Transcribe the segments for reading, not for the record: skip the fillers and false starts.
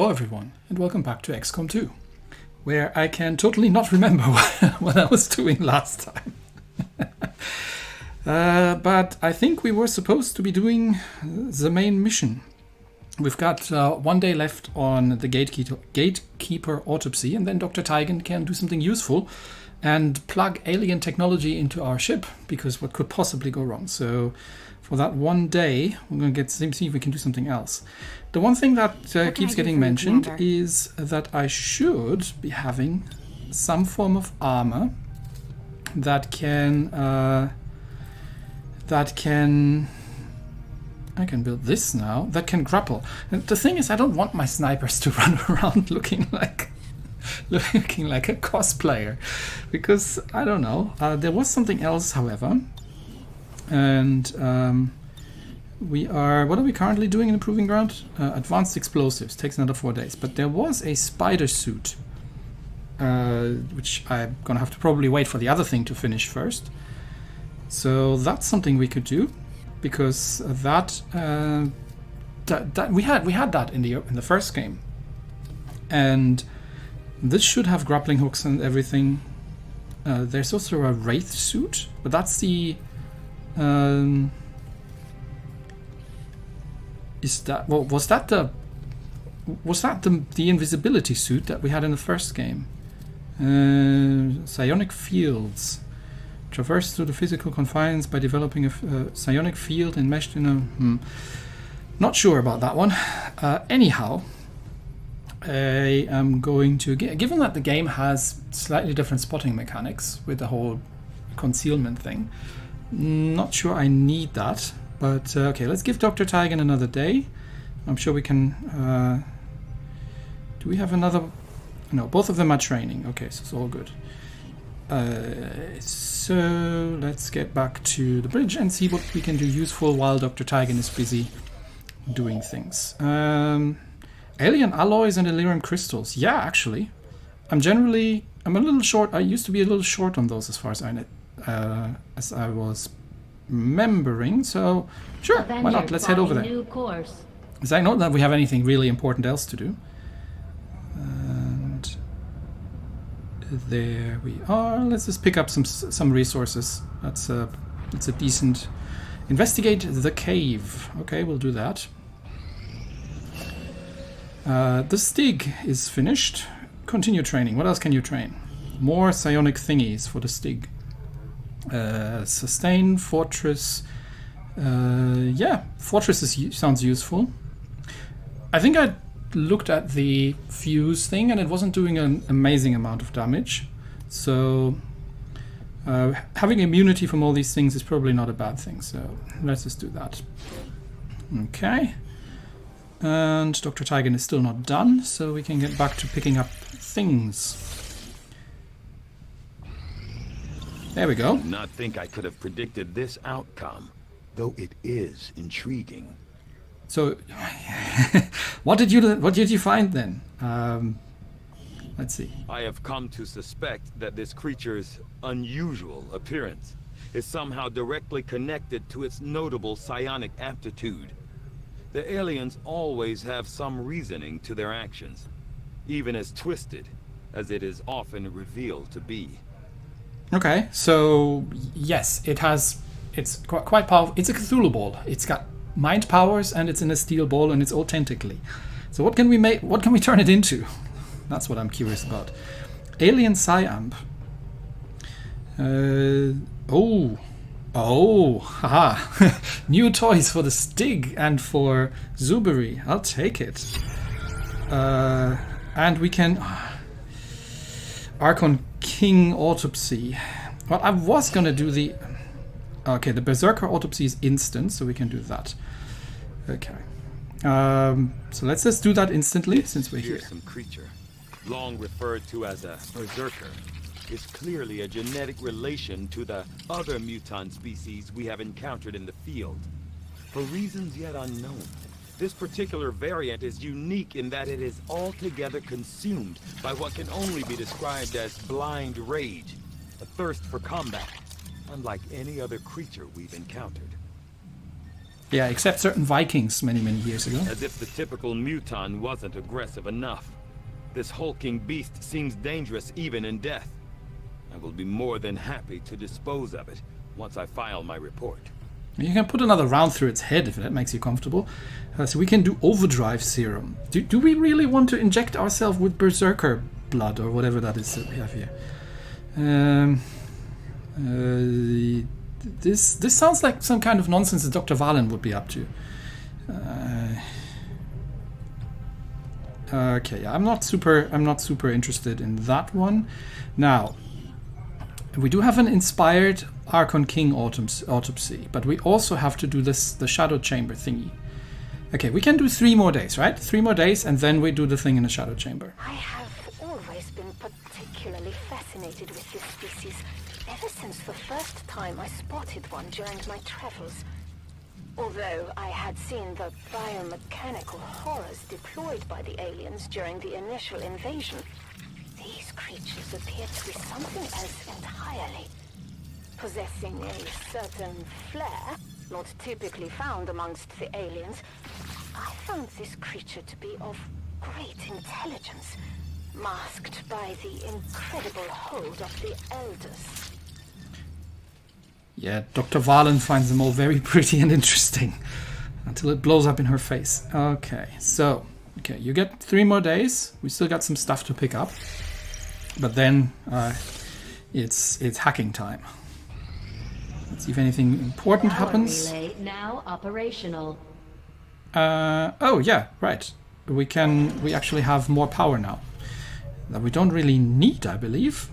Hello everyone, and welcome back to XCOM 2, where I can totally not remember what I was doing last time. But I think we were supposed to be doing the main mission. We've got 1 day left on the gatekeeper autopsy, and then Dr. Tygan can do something useful and plug alien technology into our ship, because what could possibly go wrong? So for that 1 day, we're going to see if we can do something else. The one thing that keeps getting mentioned is that I should be having some form of armor that can I can build this now, that can grapple. And the thing is, I don't want my snipers to run around looking like a cosplayer, because I don't know. There was something else, however, and what are we currently doing in the Proving Ground? Advanced explosives, takes another 4 days. But there was a spider suit, which I'm gonna have to probably wait for the other thing to finish first. So that's something we could do, because that we had that in the first game, and this should have grappling hooks and everything. There's also a wraith suit, but that's the was that the invisibility suit that we had in the first game? Psionic fields. Traverse through the physical confines by developing a psionic field enmeshed in a... Not sure about that one. Anyhow, I am going to... Given that the game has slightly different spotting mechanics with the whole concealment thing, not sure I need that. But okay, let's give Dr. Tygan another day. I'm sure we can... do we have another... No, both of them are training. Okay, so it's all good. So let's get back to the bridge and see what we can do useful while Dr. Tygan is busy doing things. Alien alloys and Elerium crystals. Yeah, actually. I'm a little short. I used to be a little short on those as far as I was remembering, so sure, why not? Let's head over there. Because I know that we have anything really important else to do. And there we are. Let's just pick up some resources. That's a decent... Investigate the cave. Okay, we'll do that. The Stig is finished. Continue training. What else can you train? More psionic thingies for the Stig. Sustain, Fortress. Yeah, Fortress sounds useful. I think I looked at the fuse thing and it wasn't doing an amazing amount of damage. So having immunity from all these things is probably not a bad thing. So let's just do that. Okay. And Dr. Tygan is still not done, so we can get back to picking up things. There we go. I did not think I could have predicted this outcome, though it is intriguing. So, what did you find then? Let's see. I have come to suspect that this creature's unusual appearance is somehow directly connected to its notable psionic aptitude. The aliens always have some reasoning to their actions, even as twisted as it is often revealed to be. Okay, so yes, it's quite powerful. It's a Cthulhu ball. It's got mind powers and it's in a steel ball and it's all tentacly. So what can we make? What can we turn it into? That's what I'm curious about. Alien Psi-Amp. Haha. New toys for the Stig and for Zuberi. I'll take it. And we can... Archon King Autopsy. Well, I was gonna do the... Okay, the Berserker Autopsy is instant, so we can do that. Okay. So let's just do that instantly, since we're here. Fearsome creature, long referred to as a Berserker, is clearly a genetic relation to the other mutant species we have encountered in the field. For reasons yet unknown, this particular variant is unique in that it is altogether consumed by what can only be described as blind rage, a thirst for combat, unlike any other creature we've encountered. Yeah, except certain Vikings many years ago. As if the typical muton wasn't aggressive enough. This hulking beast seems dangerous even in death. I will be more than happy to dispose of it once I file my report. You can put another round through its head if that makes you comfortable. So we can do overdrive serum. Do we really want to inject ourselves with berserker blood or whatever that is that we have here? This sounds like some kind of nonsense that Dr. Vahlen would be up to. Okay, yeah, I'm not super interested in that one. Now, we do have an inspired Archon King autopsy, but we also have to do the shadow chamber thingy. Okay, we can do 3 more days, right? 3 more days, and then we do the thing in the shadow chamber. I have always been particularly fascinated with this species, ever since the first time I spotted one during my travels. Although I had seen the biomechanical horrors deployed by the aliens during the initial invasion, these creatures appear to be something else entirely. Possessing a certain flair, not typically found amongst the aliens, I found this creature to be of great intelligence, masked by the incredible hold of the Elders. Yeah, Dr. Vahlen finds them all very pretty and interesting until it blows up in her face. Okay, so, you get 3 more days. We still got some stuff to pick up, but then it's hacking time. Let's see if anything important happens. Relay now operational. Oh yeah, right. We actually have more power now that we don't really need, I believe.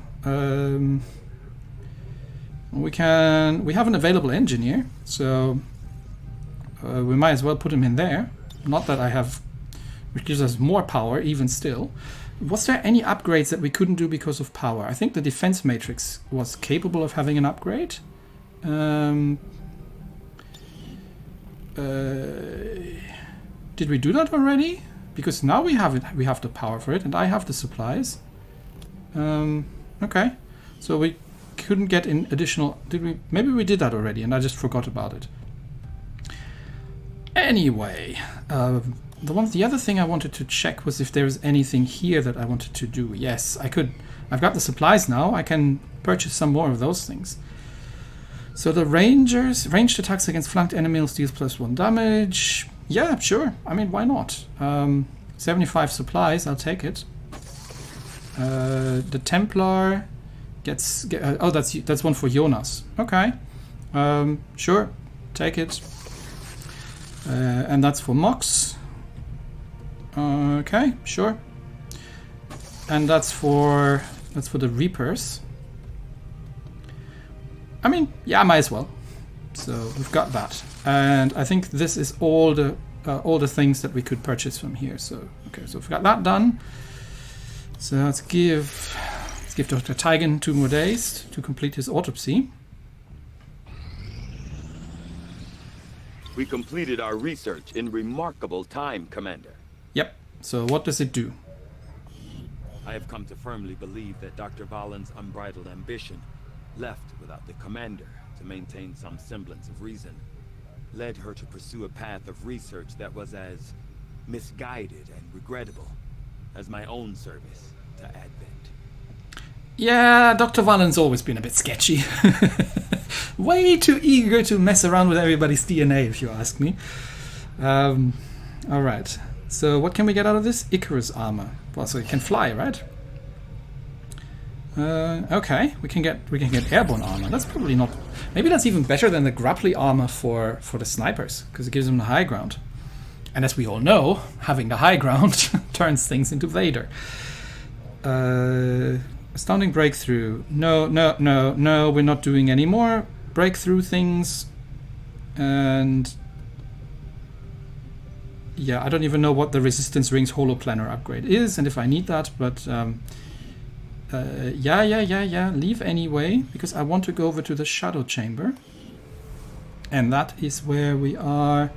We have an available engineer, so we might as well put him in there. Not that I have, which gives us more power even still. Was there any upgrades that we couldn't do because of power? I think the defense matrix was capable of having an upgrade. Did we do that already? Because now we have it. We have the power for it, and I have the supplies. Okay, so we couldn't get in additional. Did we? Maybe we did that already, and I just forgot about it. Anyway, the other thing I wanted to check was if there was anything here that I wanted to do. Yes, I could. I've got the supplies now. I can purchase some more of those things. So the ranged attacks against flanked enemies deals +1 damage. Yeah, sure. I mean, why not? 75 supplies, I'll take it. The Templar gets oh, that's one for Jonas. Okay, sure, take it. And that's for Mox. Okay, sure. And that's for the Reapers. I mean, yeah, might as well. So we've got that, and I think this is all the things that we could purchase from here. So okay, so we've got that done. So let's give Dr. Tygan 2 more days to complete his autopsy. We completed our research in remarkable time, Commander. Yep. So what does it do? I have come to firmly believe that Dr. Vahlen's unbridled ambition, left without the commander to maintain some semblance of reason, led her to pursue a path of research that was as misguided and regrettable as my own service to Advent. Yeah, Dr. Vahlen's always been a bit sketchy. Way too eager to mess around with everybody's DNA, if you ask me. Alright, so what can we get out of this? Icarus armor. Well, so it can fly, right? Okay, we can get airborne armor. That's probably not. Maybe that's even better than the grappling armor for the snipers, because it gives them the high ground. And as we all know, having the high ground turns things into Vader. Astounding breakthrough. No, we're not doing any more breakthrough things. And yeah, I don't even know what the Resistance Rings holoplanar upgrade is, and if I need that, but yeah, leave anyway, because I want to go over to the shadow chamber, and that is where we are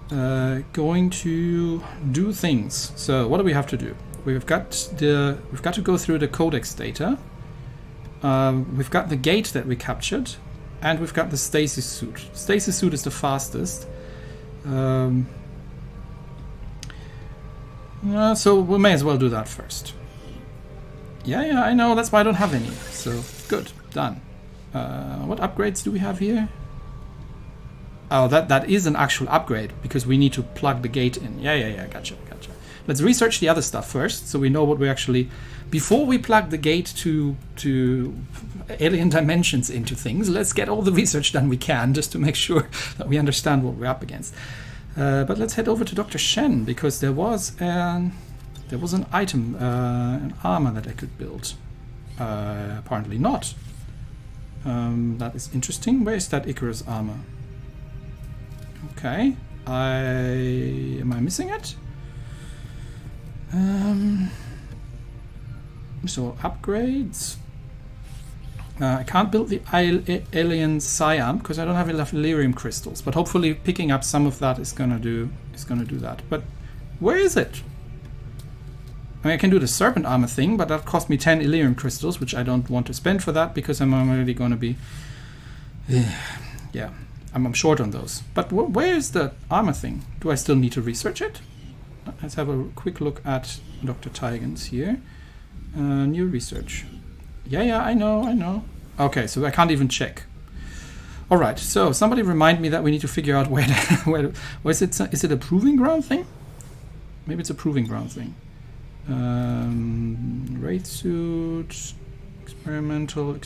going to do things. So what do we have to do? We've got to go through the codex data. We've got the gate that we captured, and we've got the stasis suit. Stasis suit is the fastest. So we may as well do that first. Yeah, I know. That's why I don't have any. So, good. Done. What upgrades do we have here? Oh, that is an actual upgrade, because we need to plug the gate in. Yeah, gotcha. Let's research the other stuff first, so we know what we actually... Before we plug the gate to alien dimensions into things, let's get all the research done we can, just to make sure that we understand what we're up against. But let's head over to Dr. Shen, because there was an item, an armor that I could build. Apparently not. That is interesting. Where is that Icarus armor? Okay. Am I missing it? So upgrades. I can't build the alien Siam because I don't have enough Elerium crystals. But hopefully picking up some of that is gonna do that. But where is it? I mean, I can do the serpent armor thing, but that cost me 10 Elerium crystals, which I don't want to spend for that because I'm already going to be... yeah, I'm short on those. But where is the armor thing? Do I still need to research it? Let's have a quick look at Dr. Tygan's here. New research. Yeah, I know. Okay, so I can't even check. All right, so somebody remind me that we need to figure out where is it? Is it a proving ground thing? Maybe it's a proving ground thing. Wraith suit, experimental.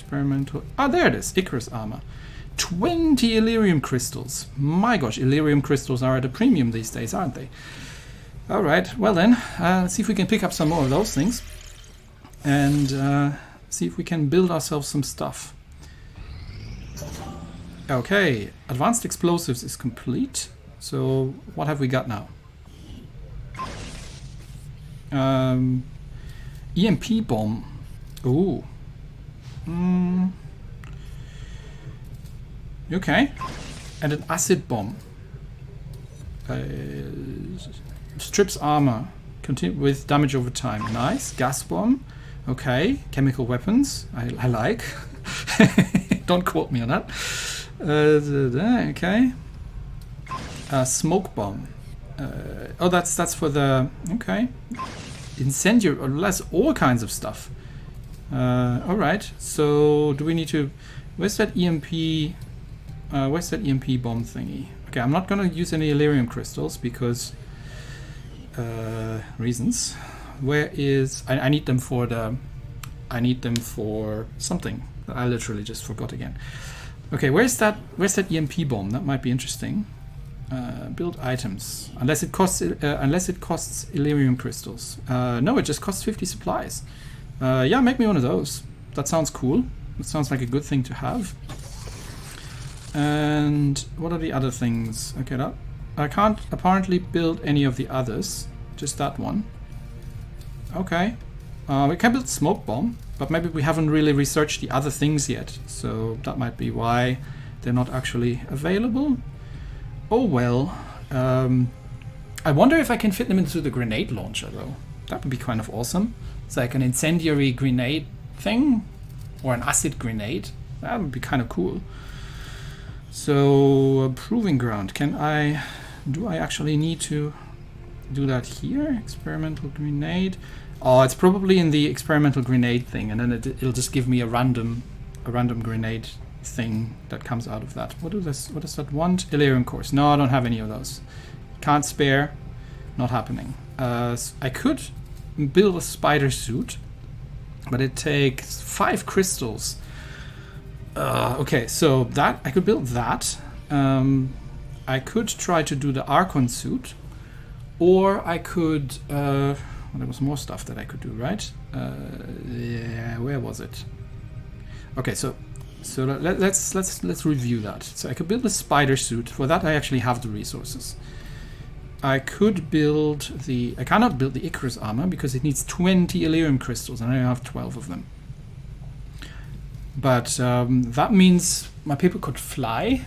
Ah, there it is. Icarus armor. 20 Elerium crystals. My gosh, Elerium crystals are at a premium these days, aren't they? All right. Well then, let's see if we can pick up some more of those things, and see if we can build ourselves some stuff. Okay, advanced explosives is complete. So what have we got now? EMP bomb. Ooh. Okay. And an acid bomb. Strips armor. Continue with damage over time. Nice. Gas bomb. Okay. Chemical weapons. I like. Don't quote me on that. Okay. Smoke bomb. Oh, that's for the... Okay. Incendiary, or less, all kinds of stuff. Alright, so do we need to... Where's that EMP bomb thingy? Okay, I'm not gonna use any Elerium crystals because... reasons. Where is... I need them for the... I need them for something that I literally just forgot again. Okay, where's that EMP bomb? That might be interesting. Build items. Unless it costs Elerium crystals. No, it just costs 50 supplies. Yeah, make me one of those. That sounds cool. That sounds like a good thing to have. And what are the other things? Okay, that I can't apparently build any of the others. Just that one. Okay. We can build smoke bomb, but maybe we haven't really researched the other things yet. So that might be why they're not actually available. Oh well. I wonder if I can fit them into the grenade launcher though. That would be kind of awesome. It's like an incendiary grenade thing, or an acid grenade. That would be kind of cool. So, proving ground. Do I actually need to do that here? Experimental grenade. Oh, it's probably in the experimental grenade thing, and then it'll just give me a random grenade thing that comes out of that. What does that want? Elerium cores. No, I don't have any of those. Can't spare. Not happening. I could build a spider suit, but it takes 5 crystals. Okay, so that I could build that. I could try to do the Archon suit, or I could. Well, there was more stuff that I could do, right? Yeah, where was it? Okay, so let's review that. So I could build a spider suit. For that, I actually have the resources. I could build the... I cannot build the Icarus armor because it needs 20 Elerium crystals, and I only have 12 of them. But that means my people could fly,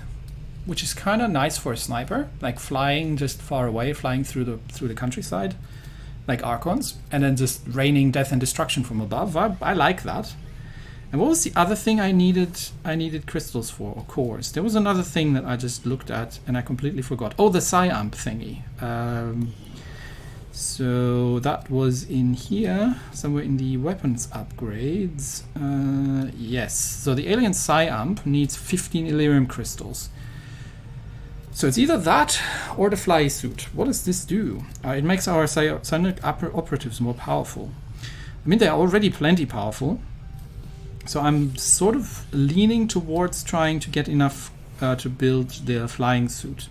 which is kind of nice for a sniper, like flying just far away, flying through the countryside, like Archons, and then just raining death and destruction from above. I like that. And what was the other thing I needed? I needed crystals for, or cores. There was another thing that I just looked at and I completely forgot. Oh, the psi-amp thingy. So that was in here, somewhere in the weapons upgrades. Yes, so the alien psi-amp needs 15 Illyrium crystals. So it's either that or the fly suit. What does this do? It makes our psionic operatives more powerful. I mean, they're already plenty powerful. So I'm sort of leaning towards trying to get enough to build the flying suit.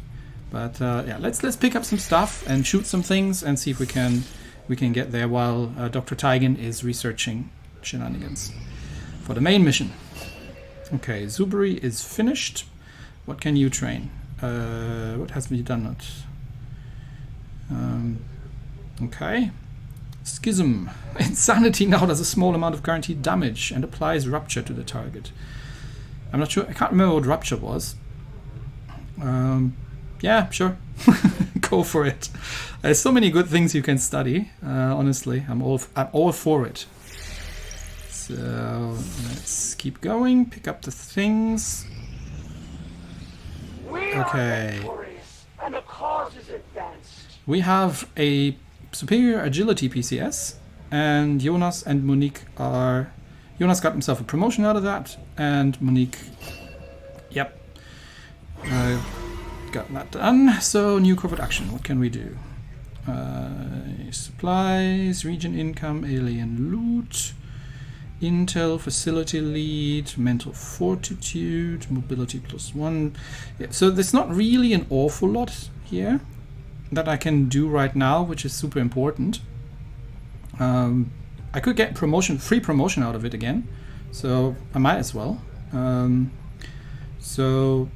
But yeah, let's pick up some stuff and shoot some things and see if we can get there while Dr. Tygan is researching shenanigans for the main mission. Okay, Zubri is finished. What can you train? What has been done? Okay. Schism. Insanity now does a small amount of guaranteed damage and applies rupture to the target. I'm not sure. I can't remember what rupture was. Yeah, sure. Go for it. There's so many good things you can study. Honestly, I'm all for it. So let's keep going. Pick up the things. Okay. And the cause is advanced. We have a superior agility PCS, and Jonas and Monique are. Jonas got himself a promotion out of that, and Monique. Yep. Got that done. So new corporate action. What can we do? Supplies, region income, alien loot, intel, facility lead, mental fortitude, mobility +1. Yeah, so there's not really an awful lot here that I can do right now, which is super important. I could get free promotion out of it again, so I might as well. So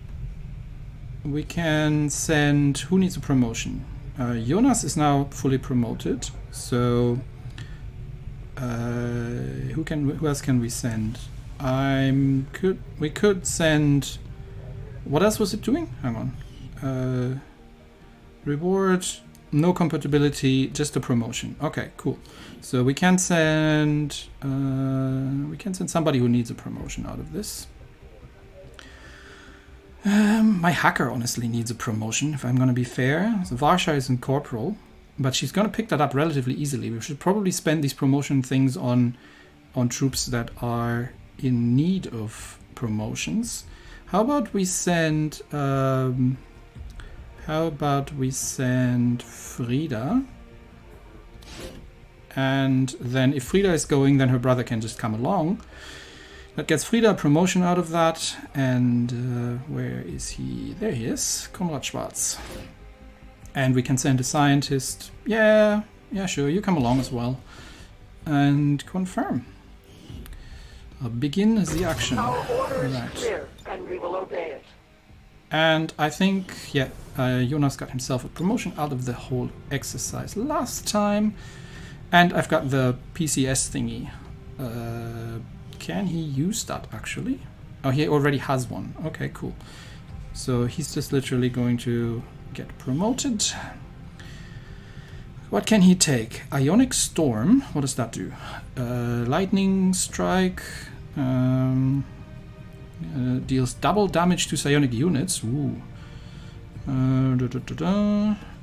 we can send. Who needs a promotion? Jonas is now fully promoted. So who else can we send? We could send. What else was it doing? Hang on. Reward, no compatibility, just a promotion. Okay, cool. So we can send. Somebody who needs a promotion out of this. My hacker honestly needs a promotion, if I'm going to be fair. So Varsha is in corporal, but she's going to pick that up relatively easily. We should probably spend these promotion things on troops that are in need of promotions. How about we send Frida? And then if Frida is going, then her brother can just come along. That gets Frida a promotion out of that. And where is he? There he is. Konrad Schwarz. And we can send a scientist. Yeah, sure, you come along as well. And confirm. I'll begin the action. Our order is Right. clear, and we will obey it. And I think, yeah, Jonas got himself a promotion out of the whole exercise last time. And I've got the PCS thingy. Can he use that, actually? Oh, he already has one. Okay, cool. So he's just literally going to get promoted. What can he take? Ionic Storm. What does that do? Lightning Strike. Deals double damage to psionic units. Ooh.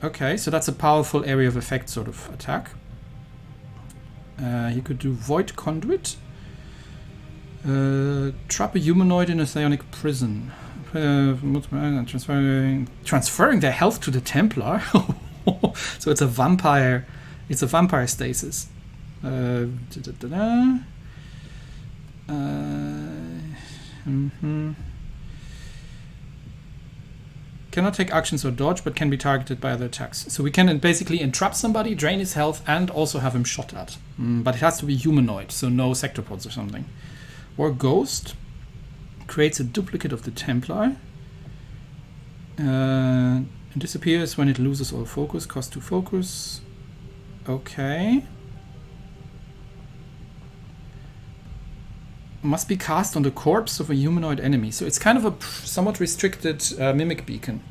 Okay, so that's a powerful area of effect sort of attack. He could do Void Conduit. Trap a humanoid in a psionic prison. Transferring their health to the Templar. So it's a vampire. It's a vampire stasis. Cannot take actions or dodge, but can be targeted by other attacks. So we can basically entrap somebody, drain his health, and also have him shot at. But it has to be humanoid, so no sectopods or something. Or Ghost. Creates a duplicate of the Templar. And disappears when it loses all focus. Cost 2 focus. Okay. Must be cast on the corpse of a humanoid enemy. So it's kind of a somewhat restricted mimic beacon.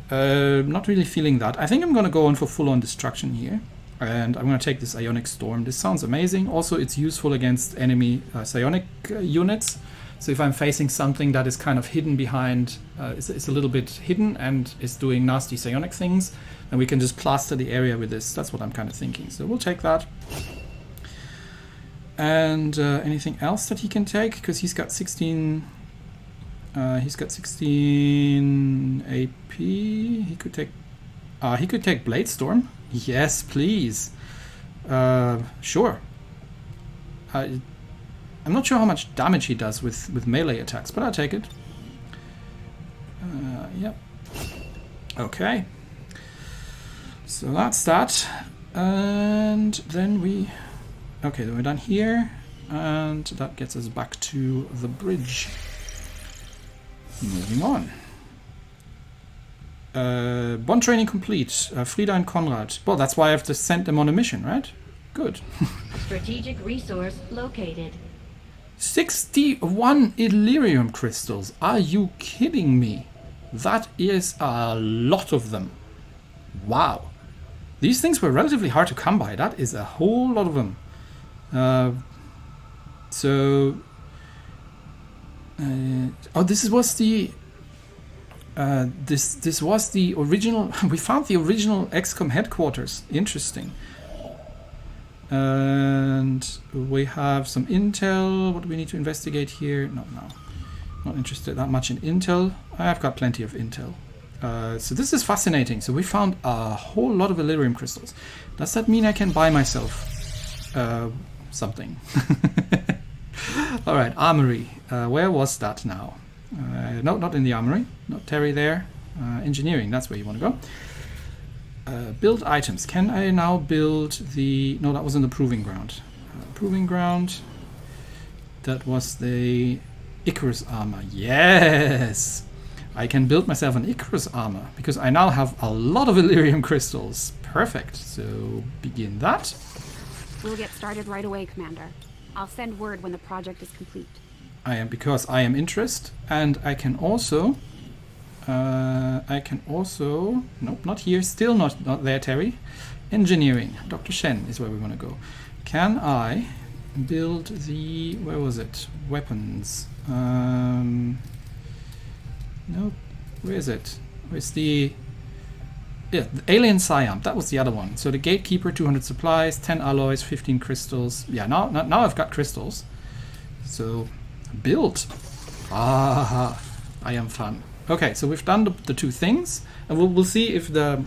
Not really feeling that. I think I'm going to go on for full-on destruction here. And I'm going to take this Ionic Storm. This sounds amazing. Also, it's useful against enemy psionic units. So if I'm facing something that is kind of hidden behind, it's a little bit hidden and is doing nasty psionic things, then we can just plaster the area with this. That's what I'm kind of thinking. So we'll take that. And anything else that he can take? Because he's got 16... he's got 16 AP. He could take Blade Storm. Yes, please. Sure. I'm not sure how much damage he does with melee attacks, but I'll take it. Yep. Okay. So that's that. And then we... Okay, then we're done here. And that gets us back to the bridge. Moving on. Bond training complete. Frida and Conrad. Well, that's why I have to send them on a mission, right? Good. Strategic resource located. 61 Illyrium crystals. Are you kidding me? That is a lot of them. Wow. These things were relatively hard to come by. That is a whole lot of them. This was the... this was the original... We found the original XCOM headquarters. Interesting. And we have some intel. What do we need to investigate here? No. Not interested that much in intel. I've got plenty of intel. So this is fascinating. So we found a whole lot of Illyrium crystals. Does that mean I can buy myself something? Alright, armory. Where was that now? No, not in the armory. Not Terry there. Engineering, that's where you want to go. Build items. Can I now build the... No, that was in the proving ground. Proving ground. That was the Icarus armor. Yes! I can build myself an Icarus armor because I now have a lot of Illyrium crystals. Perfect. So begin that. We'll get started right away, Commander. I'll send word when the project is complete. Because I am interested, and I can also... Nope, not here. Still not there, Terry. Engineering. Dr. Shen is where we want to go. Can I build the... Where was it? Weapons. Nope. Where is it? Where's the... Yeah, the Alien Siam. That was the other one. So the Gatekeeper, 200 supplies, 10 alloys, 15 crystals. Yeah, now I've got crystals. So, build. I am fun. Okay, so we've done the two things, and we'll see if the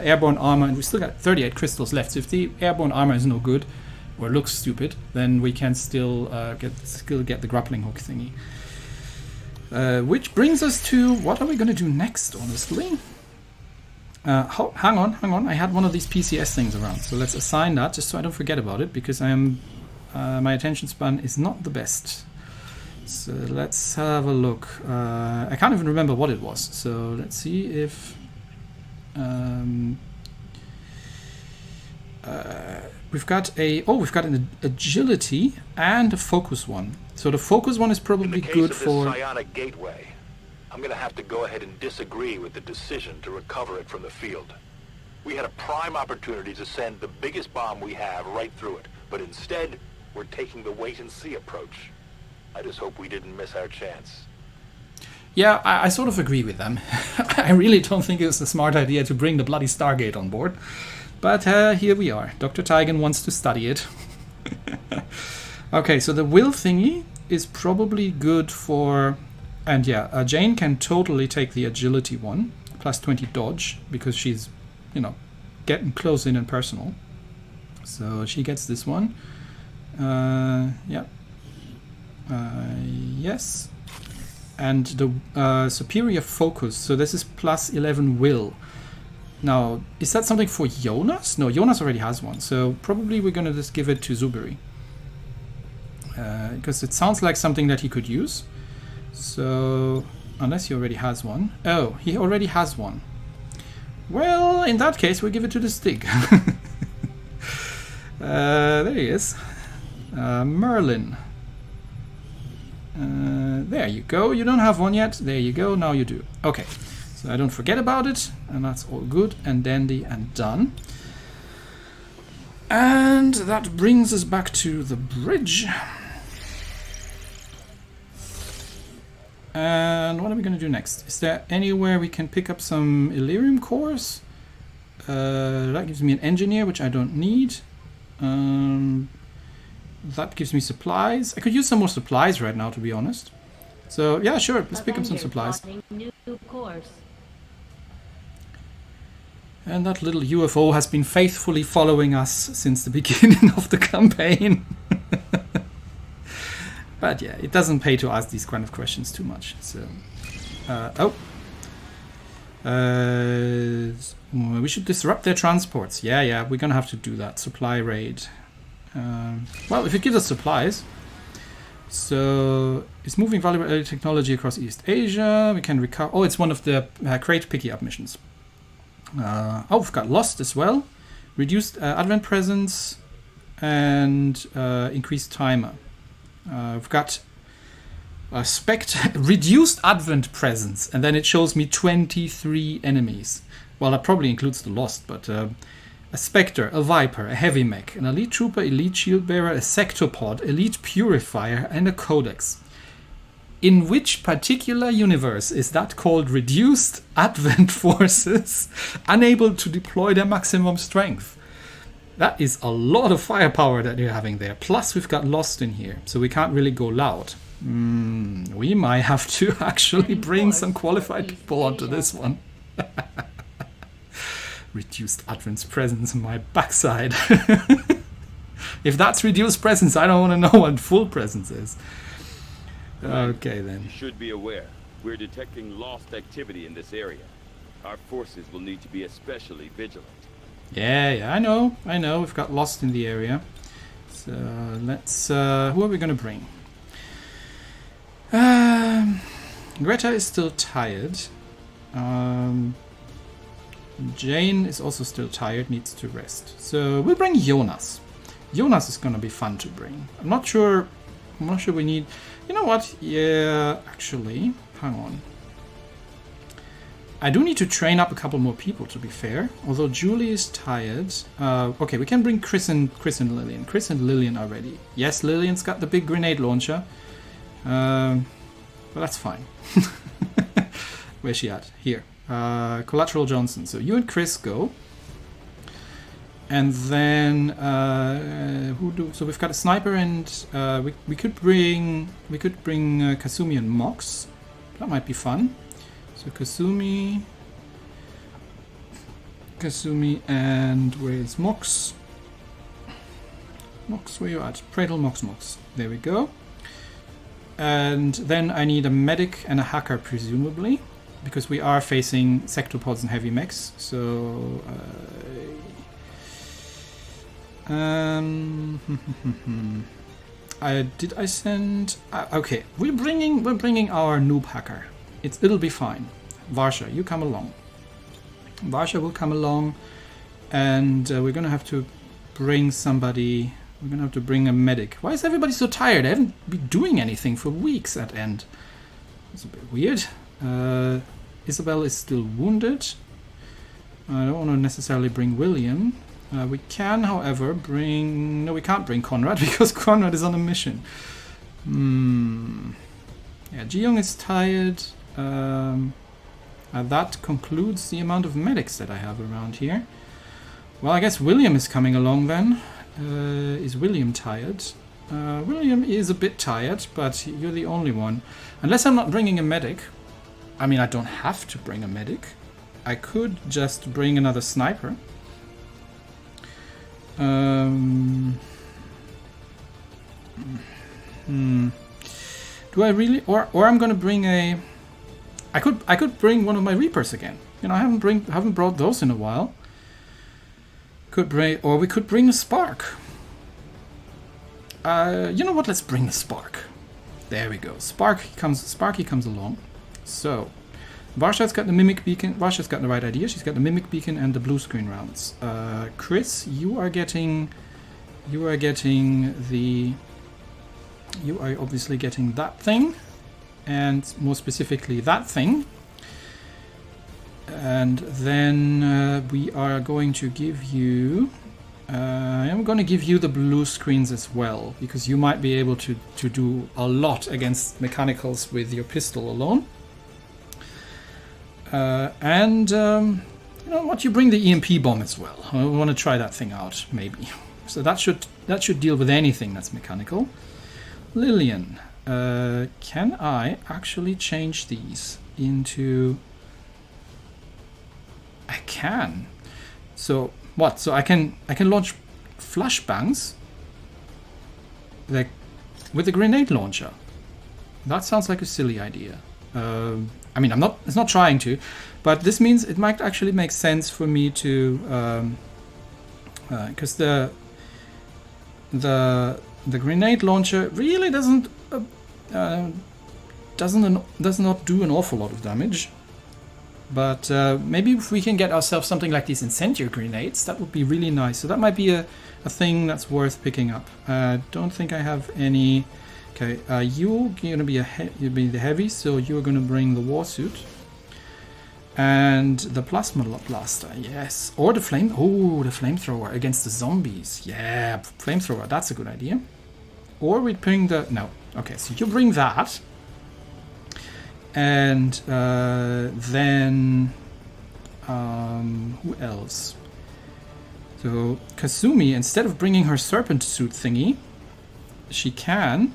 airborne armor, and we still got 38 crystals left. So if the airborne armor is no good or looks stupid, then we can still get the grappling hook thingy. Which brings us to what are we going to do next? Honestly, hang on. I had one of these PCS things around, so let's assign that just so I don't forget about it because my attention span is not the best. So let's have a look. I can't even remember what it was. So let's see if we've got an agility and a focus one. So the focus one is probably good for psionic gateway. I'm going to have to go ahead and disagree with the decision to recover it from the field. We had a prime opportunity to send the biggest bomb we have right through it, but instead we're taking the wait-and-see approach. I just hope we didn't miss our chance. Yeah, I sort of agree with them. I really don't think it was a smart idea to bring the bloody Stargate on board. But here we are. Dr. Tygan wants to study it. Okay, so the will thingy is probably good for... And yeah, Jane can totally take the agility one. Plus 20 dodge, because she's, getting close in and personal. So she gets this one. Yeah. Yes. And the superior focus. So this is plus 11 will. Now, is that something for Jonas? No, Jonas already has one. So probably we're going to just give it to Zuberi. Because it sounds like something that he could use. So, unless he already has one. Oh, he already has one. Well, in that case, we'll give it to the Stig. There he is. Merlin. There you go. You don't have one yet. There you go. Now you do. Okay. So I don't forget about it. And that's all good and dandy and done. And that brings us back to the bridge. And what are we going to do next? Is there anywhere we can pick up some Illyrium cores? That gives me an engineer, which I don't need. That gives me supplies. I could use some more supplies right now, to be honest. So, yeah, sure. Let's pick up some supplies. New course. And that little UFO has been faithfully following us since the beginning of the campaign. But yeah, it doesn't pay to ask these kind of questions too much. So, we should disrupt their transports. Yeah, we're gonna have to do that. Supply raid. Well, if it gives us supplies. So, it's moving valuable early technology across East Asia. We can recover. Oh, it's one of the crate picking up missions. We've got Lost as well. Reduced advent presence and increased timer. We've got a reduced advent presence, and then it shows me 23 enemies. Well, that probably includes the Lost, but a Spectre, a Viper, a Heavy Mech, an Elite Trooper, Elite Shield Bearer, a Sectopod, Elite Purifier, and a Codex. In which particular universe is that called reduced advent forces, unable to deploy their maximum strength? That is a lot of firepower that you're having there. Plus we've got Lost in here, so we can't really go loud. We might have to actually bring some qualified people onto this one. Reduced advent presence on my backside. If that's reduced presence, I don't want to know what full presence is. Okay then. You should be aware, we're detecting Lost activity in this area. Our forces will need to be especially vigilant. Yeah, I know. We've got Lost in the area. So let's. Who are we gonna bring? Greta is still tired. Jane is also still tired, needs to rest. So we'll bring Jonas. Jonas is gonna be fun to bring. I'm not sure we need. You know what? Yeah, actually, hang on. I do need to train up a couple more people, to be fair. Although Julie is tired. Okay, we can bring Chris and Lillian. Chris and Lillian are ready. Yes, Lillian's got the big grenade launcher. But that's fine. Where's she at? Here. Collateral Johnson. So you and Chris go. And then so we've got a sniper, and we could bring Kasumi and Mox. That might be fun. So Kasumi, and where's Mox? Mox, where you at? Pradle Mox. There we go. And then I need a medic and a hacker, presumably, because we are facing sectopods and heavy mechs. So. Did I send? Okay, we're bringing our noob hacker. It'll be fine. Varsha, you come along. Varsha will come along, and we're gonna have to bring somebody. We're gonna have to bring a medic. Why is everybody so tired? I haven't been doing anything for weeks at end. It's a bit weird. Isabel is still wounded. I don't want to necessarily bring William. We can, however, bring... No, we can't bring Conrad, because Conrad is on a mission. Yeah, Ji-Young is tired. That concludes the amount of medics that I have around here. Well, I guess William is coming along then. Is William tired? William is a bit tired, but you're the only one. Unless I'm not bringing a medic. I mean, I don't have to bring a medic. I could just bring another sniper. Do I really, or I'm gonna bring a? I could bring one of my Reapers again. You know, I haven't brought those in a while. Could bring, or we could bring a Spark. You know what? Let's bring the Spark. There we go. Sparky comes along. So, Varsha's got the Mimic Beacon. Varsha's got the right idea. She's got the Mimic Beacon and the blue screen rounds. Chris, you are obviously getting that thing, and more specifically that thing. And then we are going to give you I am going to give you the blue screens as well, because you might be able to do a lot against mechanicals with your pistol alone. And you know what? You bring the EMP bomb as well. I want to try that thing out, maybe. So that should deal with anything that's mechanical. Lillian, can I actually change these into? I can. So what? So I can launch flashbangs, like with the grenade launcher. That sounds like a silly idea. I mean, it's not trying to, but this means it might actually make sense for me to, because the grenade launcher really does not do an awful lot of damage. But maybe if we can get ourselves something like these incendiary grenades, that would be really nice. So that might be a thing that's worth picking up. Don't think I have any. Okay, you're gonna be you'll be the heavy, so you're gonna bring the war suit and the plasma blaster. Yes, or the flame. Oh, the flamethrower against the zombies. Yeah, flamethrower. That's a good idea. Or we bring the no. Okay, so you bring that. And then who else? So Kasumi, instead of bringing her serpent suit thingy, she can.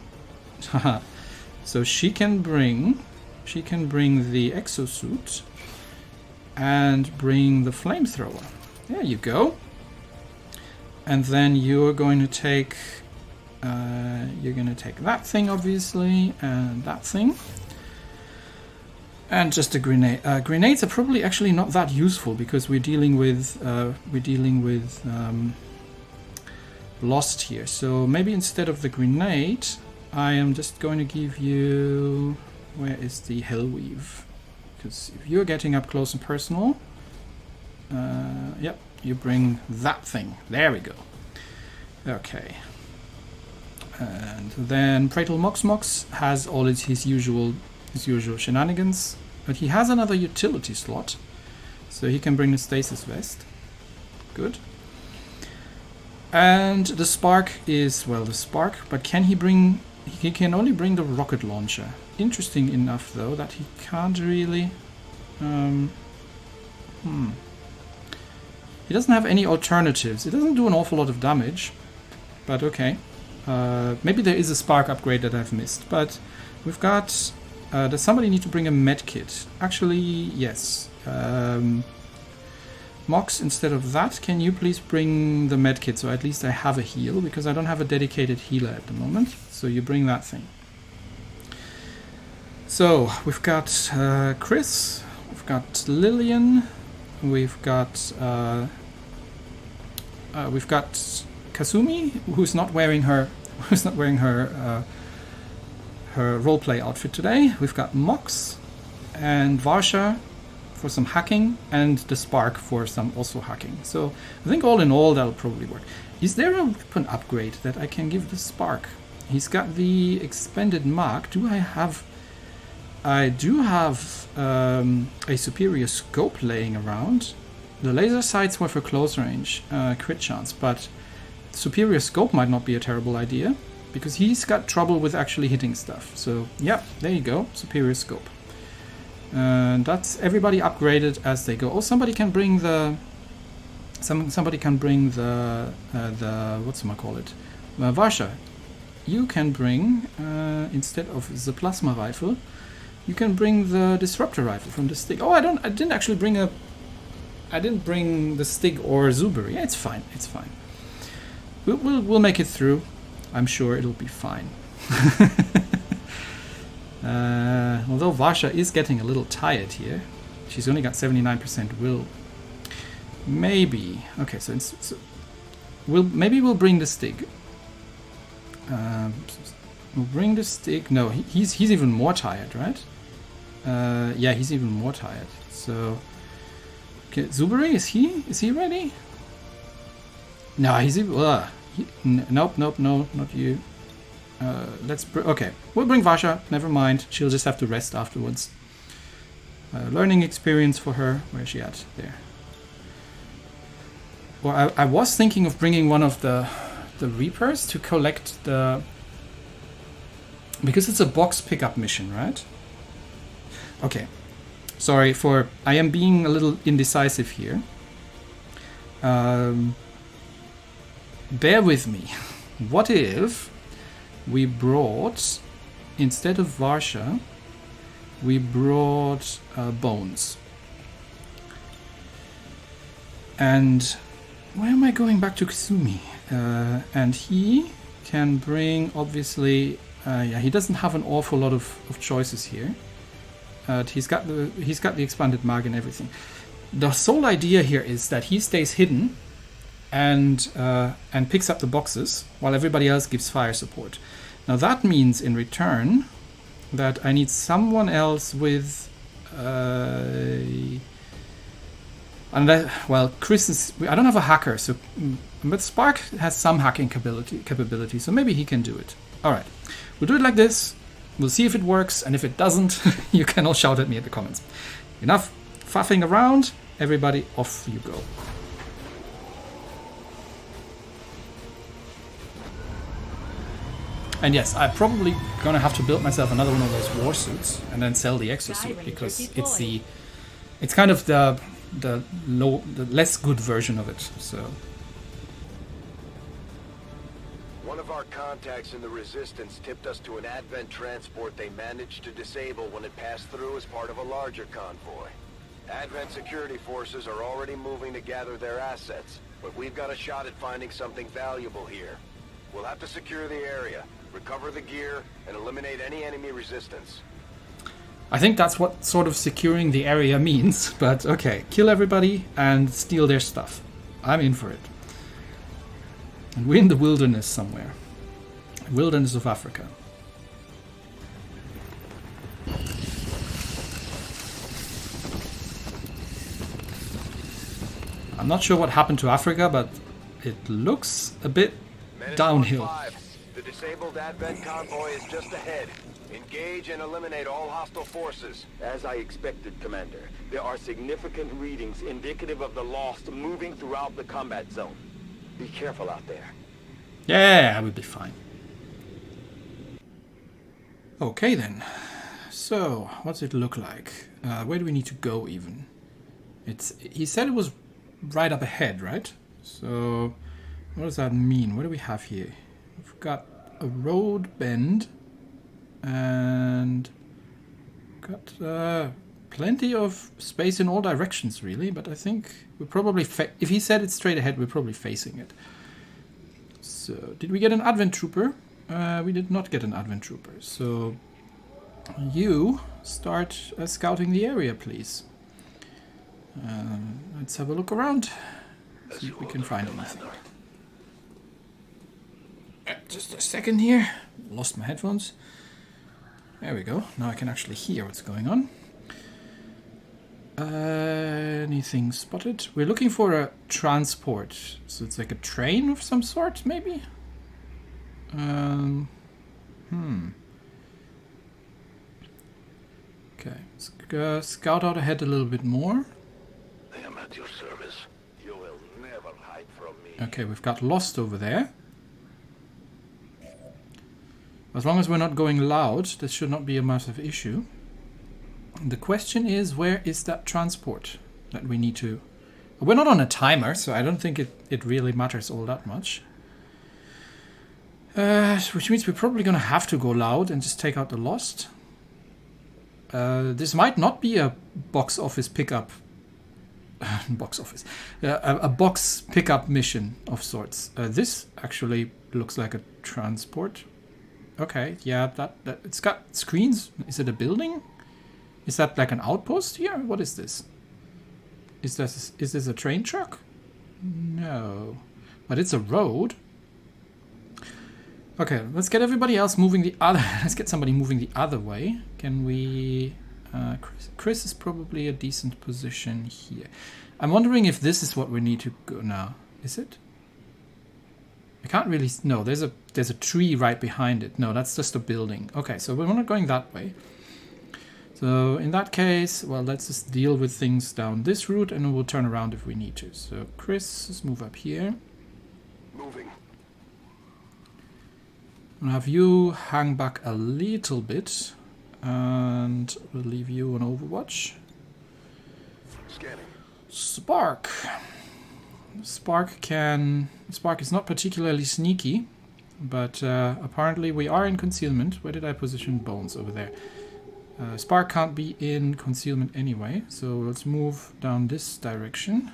So she can bring the exosuit and bring the flamethrower. There you go. And then you're going to take that thing, obviously, and that thing. And just a grenade. Grenades are probably actually not that useful because we're dealing with Lost here. So maybe instead of the grenade, I am just going to give you. Where is the Hellweave? Because if you're getting up close and personal, yep, you bring that thing. There we go. Okay. And then Praetor Mox has all his usual shenanigans. But he has another utility slot, so he can bring the stasis vest. Good. And the spark is, well, the spark, but can he bring... He can only bring the rocket launcher. Interesting enough, though, that he can't really... He doesn't have any alternatives. It doesn't do an awful lot of damage, but okay. Maybe there is a spark upgrade that I've missed, but we've got... does somebody need to bring a med kit? Actually, yes. Mox, instead of that, can you please bring the med kit so at least I have a heal, because I don't have a dedicated healer at the moment. So you bring that thing. So we've got Chris, we've got Lillian, we've got Kasumi, who's not wearing her her roleplay outfit today. We've got Mox and Varsha for some hacking, and the Spark for some also hacking. So I think all in all that'll probably work. Is there a weapon upgrade that I can give the Spark? He's got the expanded mark. I do have a superior scope laying around. The laser sights were for close range crit chance, but superior scope might not be a terrible idea, because he's got trouble with actually hitting stuff. So yeah, there you go, superior scope. And that's everybody upgraded as they go. Oh, somebody can bring the whatchamacallit, Varsha. You can bring instead of the plasma rifle, you can bring the disruptor rifle from the Stig. Oh, I didn't actually bring I didn't bring the Stig or Zuberi. Yeah, it's fine. It's fine. We'll make it through. I'm sure it'll be fine. Although Varsha is getting a little tired here. She's only got 79% will. Maybe. Okay, so maybe we'll bring the Stig. We'll bring the Stig. No, he's even more tired, right? Yeah, he's even more tired. So, okay, Zuberi, is he ready? No, he's even. Nope, no, not you. Okay, we'll bring Varsha. Never mind. She'll just have to rest afterwards. Learning experience for her. Where's she at? There. Well, I was thinking of bringing one of the Reapers to collect the... Because it's a box pickup mission, right? Okay. Sorry for... I am being a little indecisive here. Bear with me. What if we brought, instead of Varsha, we brought Bones? And why am I going back to Kasumi? And he can bring, obviously, yeah, he doesn't have an awful lot of choices here. He's got the expanded mag and everything. The sole idea here is that he stays hidden and picks up the boxes while everybody else gives fire support. Now that means in return that I need someone else with well, Chris is... I don't have a hacker, so but Spark has some hacking capability, so maybe he can do it. Alright, we'll do it like this. We'll see if it works, and if it doesn't, you can all shout at me in the comments. Enough faffing around, everybody, off you go. And yes, I'm probably gonna have to build myself another one of those war suits and then sell the exosuit, because it's kind of the less good version of it. So one of our contacts in the Resistance tipped us to an Advent transport they managed to disable when it passed through as part of a larger convoy. Advent security forces are already moving to gather their assets, but we've got a shot at finding something valuable here. We'll have to secure the area, recover the gear, and eliminate any enemy resistance. I think that's what sort of securing the area means, but okay. Kill everybody and steal their stuff. I'm in for it. And we're in the wilderness somewhere. Wilderness of Africa. I'm not sure what happened to Africa, but it looks a bit downhill. The disabled Advent convoy is just ahead. Engage and eliminate all hostile forces. As I expected, Commander, there are significant readings indicative of the Lost moving throughout the combat zone. Be careful out there. Yeah, I will be fine. Okay then. So, what's it look like? Where do we need to go even? He said it was right up ahead, right? So, what does that mean? What do we have here? We've got a road bend and got plenty of space in all directions, really. But I think we're probably... if he said it's straight ahead, we're probably facing it. So, did we get an Advent Trooper? We did not get an Advent Trooper. So, you start scouting the area, please. Let's have a look around. See if we can find anything. Just a second here. Lost my headphones. There we go. Now I can actually hear what's going on. Anything spotted? We're looking for a transport. So it's like a train of some sort, maybe? Okay. Scout out ahead a little bit more. I am at your service. You will never hide from me. Okay, we've got Lost over there. As long as we're not going loud, this should not be a massive issue. The question is, where is that transport that we need to... We're not on a timer, so I don't think it really matters all that much. Which means we're probably going to have to go loud and just take out the Lost. This might not be a box office pickup... box office. A box pickup mission of sorts. This actually looks like a transport. Okay, yeah, that it's got screens. Is it a building? Is that like an outpost here? What is this? Is this a train truck? No. But it's a road. Okay, let's get everybody else moving the other... let's get somebody moving the other way. Can we... Chris is probably a decent position here. I'm wondering if this is what we need to go now. Is it? I can't really... No, there's a tree right behind it. No, that's just a building. Okay, so we're not going that way. So So in that case, well, let's just deal with things down this route and we'll turn around if we need to. So Chris, let's move up here. Moving. I'll have you hang back a little bit and we'll leave you on Overwatch. Scanning. Spark. Spark is not particularly sneaky, but apparently we are in concealment. Where did I position Bones? Over there. Spark can't be in concealment anyway, so let's move down this direction.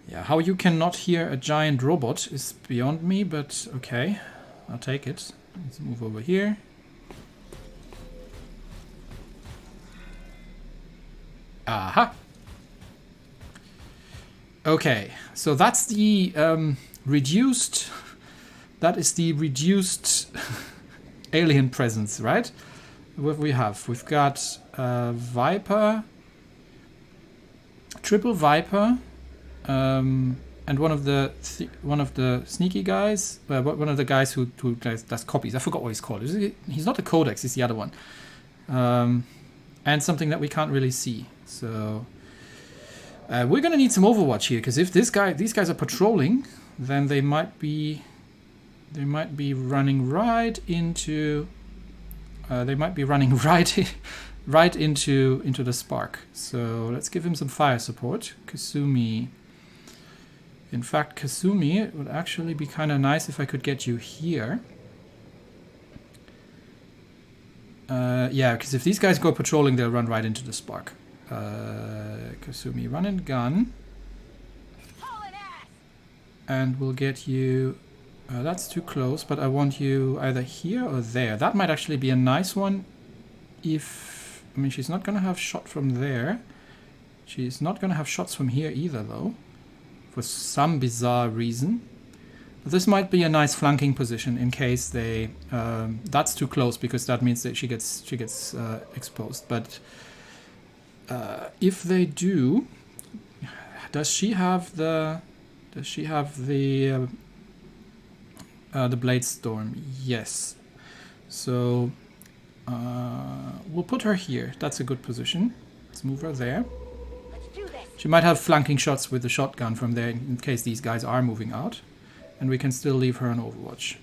Yeah, how you cannot hear a giant robot is beyond me, but okay, I'll take it. Let's move over here. Aha! Okay, so that's the reduced... That is the reduced alien presence, right? What we have? We've got Viper, triple Viper, and one of the sneaky guys, one of the guys who does copies. I forgot what he's called. He's not the Codex. He's the other one, and something that we can't really see. So we're gonna need some Overwatch here, because if these guys are patrolling, then they might be running right into right into the Spark. So let's give him some fire support. Kasumi. In fact, Kasumi, it would actually be kind of nice if I could get you here. Yeah, because if these guys go patrolling, they'll run right into the Spark. Kasumi, run and gun. And we'll get you... that's too close, but I want you either here or there. That might actually be a nice one if... I mean, she's not going to have shot from there. She's not going to have shots from here either, though. For some bizarre reason. But this might be a nice flanking position in case they... that's too close, because that means that she gets exposed. But if they do... Does she have the Blade Storm? Yes. So we'll put her here. That's a good position. Let's move her there. She might have flanking shots with the shotgun from there in case these guys are moving out. And we can still leave her on Overwatch.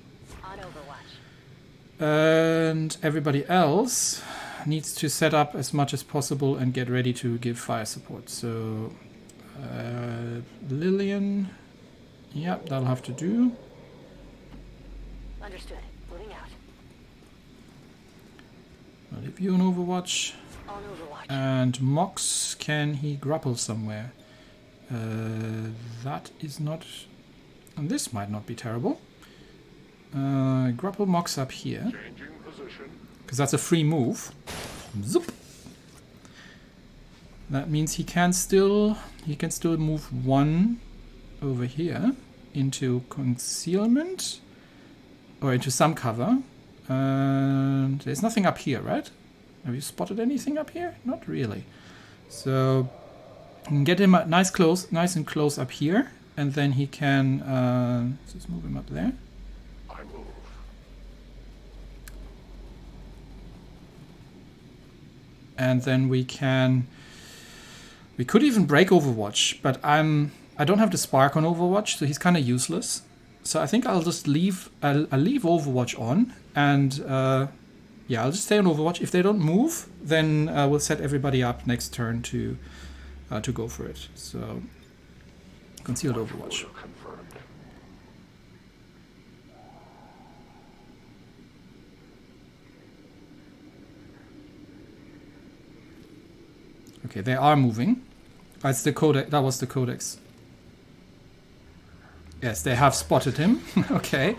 And everybody else needs to set up as much as possible and get ready to give fire support. So Lillian... Yep, that'll have to do. Understood. Moving out. I'll leave you on Overwatch. On Overwatch. And Mox, can he grapple somewhere? That is not... And this might not be terrible. Grapple Mox up here. Because that's a free move. Zoop. That means he can still move one over here into concealment or into some cover. And there's nothing up here, right? Have you spotted anything up here? Not really. So you can get him nice and close up here, and then he can let's just move him up there. I move. And then we could even break Overwatch, but I don't have the Spark on Overwatch, so he's kind of useless. So I think I'll just leave Overwatch on, and yeah, I'll just stay on Overwatch. If they don't move, then we'll set everybody up next turn to go for it. So concealed Overwatch. Okay, they are moving. That's the Codex. That was the Codex. Yes, they have spotted him. Okay.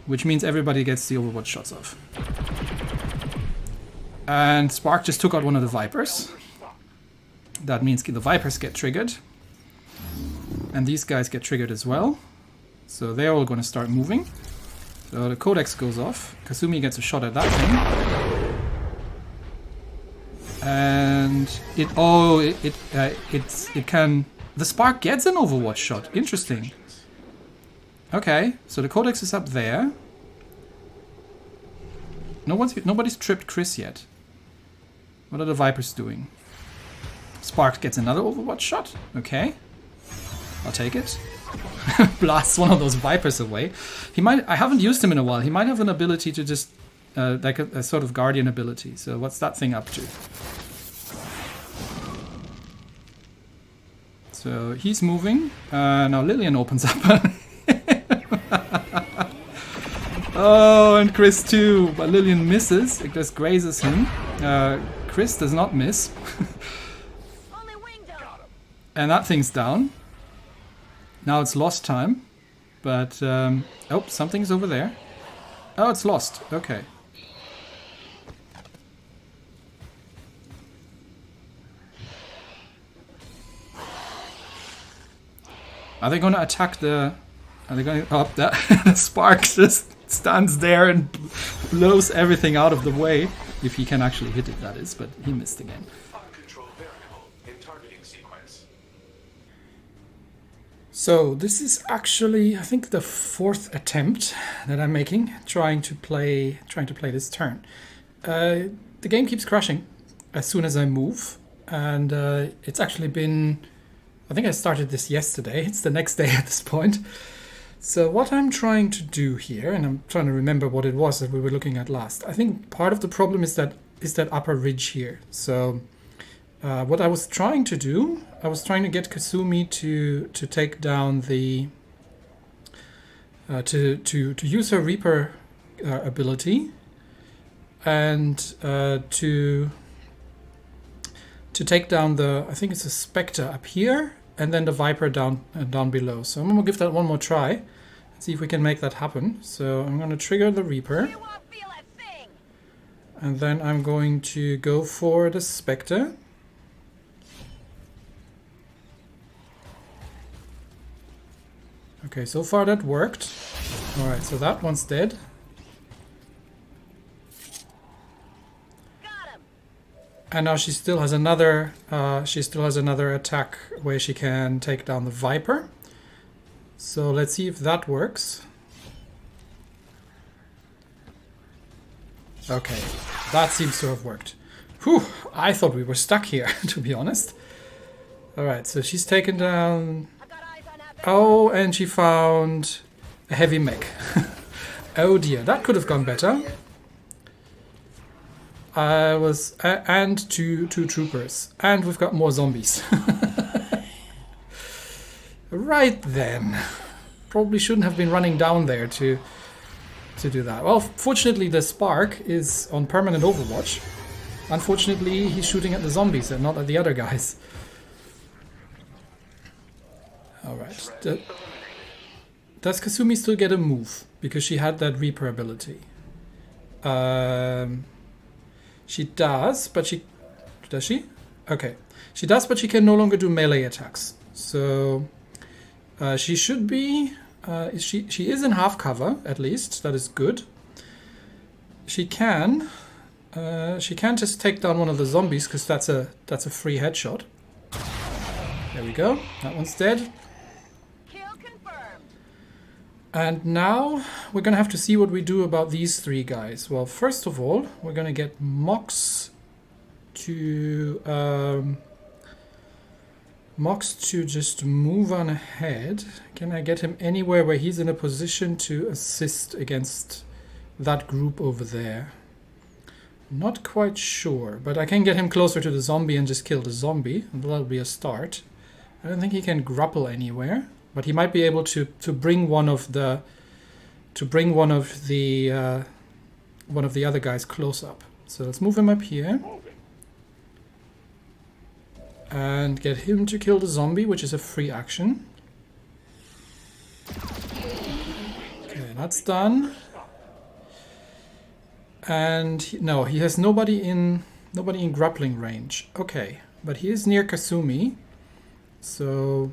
Which means everybody gets the Overwatch shots off. And Spark just took out one of the Vipers. That means the Vipers get triggered. And these guys get triggered as well. So they're all going to start moving. So the Codex goes off. Kasumi gets a shot at that thing. And it can... The Spark gets an Overwatch shot. Interesting. Okay, so the Codex is up there. Nobody's tripped Chris yet. What are the Vipers doing? Spark gets another Overwatch shot. Okay. I'll take it. Blasts one of those Vipers away. He might... I haven't used him in a while. He might have an ability to just... like a sort of Guardian ability. So what's that thing up to? So he's moving. Now Lillian opens up. Oh, and Chris too. But Lillian misses. It just grazes him. Chris does not miss. And that thing's down. Now it's lost time. But, oh, something's over there. Oh, it's lost. Okay. Are they going to attack the... Are they going to... Oh, the Spark just stands there and blows everything out of the way. If he can actually hit it, that is. But he missed again. So this is actually, I think, the 4th attempt that I'm making, trying to play this turn. The game keeps crashing as soon as I move, and it's actually been... I think I started this yesterday. It's the next day at this point. So what I'm trying to do here, and I'm trying to remember what it was that we were looking at last. I think part of the problem is that upper ridge here. So what I was trying to do, I was trying to get Kasumi to take down the to use her Reaper ability, and to take down the, I think it's a Spectre up here, and then the Viper down below. So I'm gonna give that one more try, see if we can make that happen. So I'm gonna trigger the Reaper, and then I'm going to go for the Spectre. Okay, so far that worked. Alright, so that one's dead. And now she still has another attack where she can take down the Viper. So let's see if that works. Okay, that seems to have worked. Whew, I thought we were stuck here, to be honest. Alright, so she's taken down... Oh, and she found a heavy mech. Oh dear, that could have gone better. And two troopers. And we've got more zombies. Right then. Probably shouldn't have been running down there to do that. Well, fortunately the Spark is on permanent Overwatch. Unfortunately, he's shooting at the zombies and not at the other guys. Alright. Does Kasumi still get a move? Because she had that Reaper ability. She does, but she... Does she? Okay. She does, but she can no longer do melee attacks. So... she should be... she is in half cover, at least. That is good. She can just take down one of the zombies, because that's a free headshot. There we go. That one's dead. And now we're going to have to see what we do about these 3 guys. Well, first of all, we're going to get Mox to just move on ahead. Can I get him anywhere where he's in a position to assist against that group over there? Not quite sure, but I can get him closer to the zombie and just kill the zombie. That'll be a start. I don't think he can grapple anywhere. But he might be able to bring one of the other guys close up. So let's move him up here and get him to kill the zombie, which is a free action. Okay, that's done. And no, he has nobody in grappling range. Okay, but he is near Kasumi, so.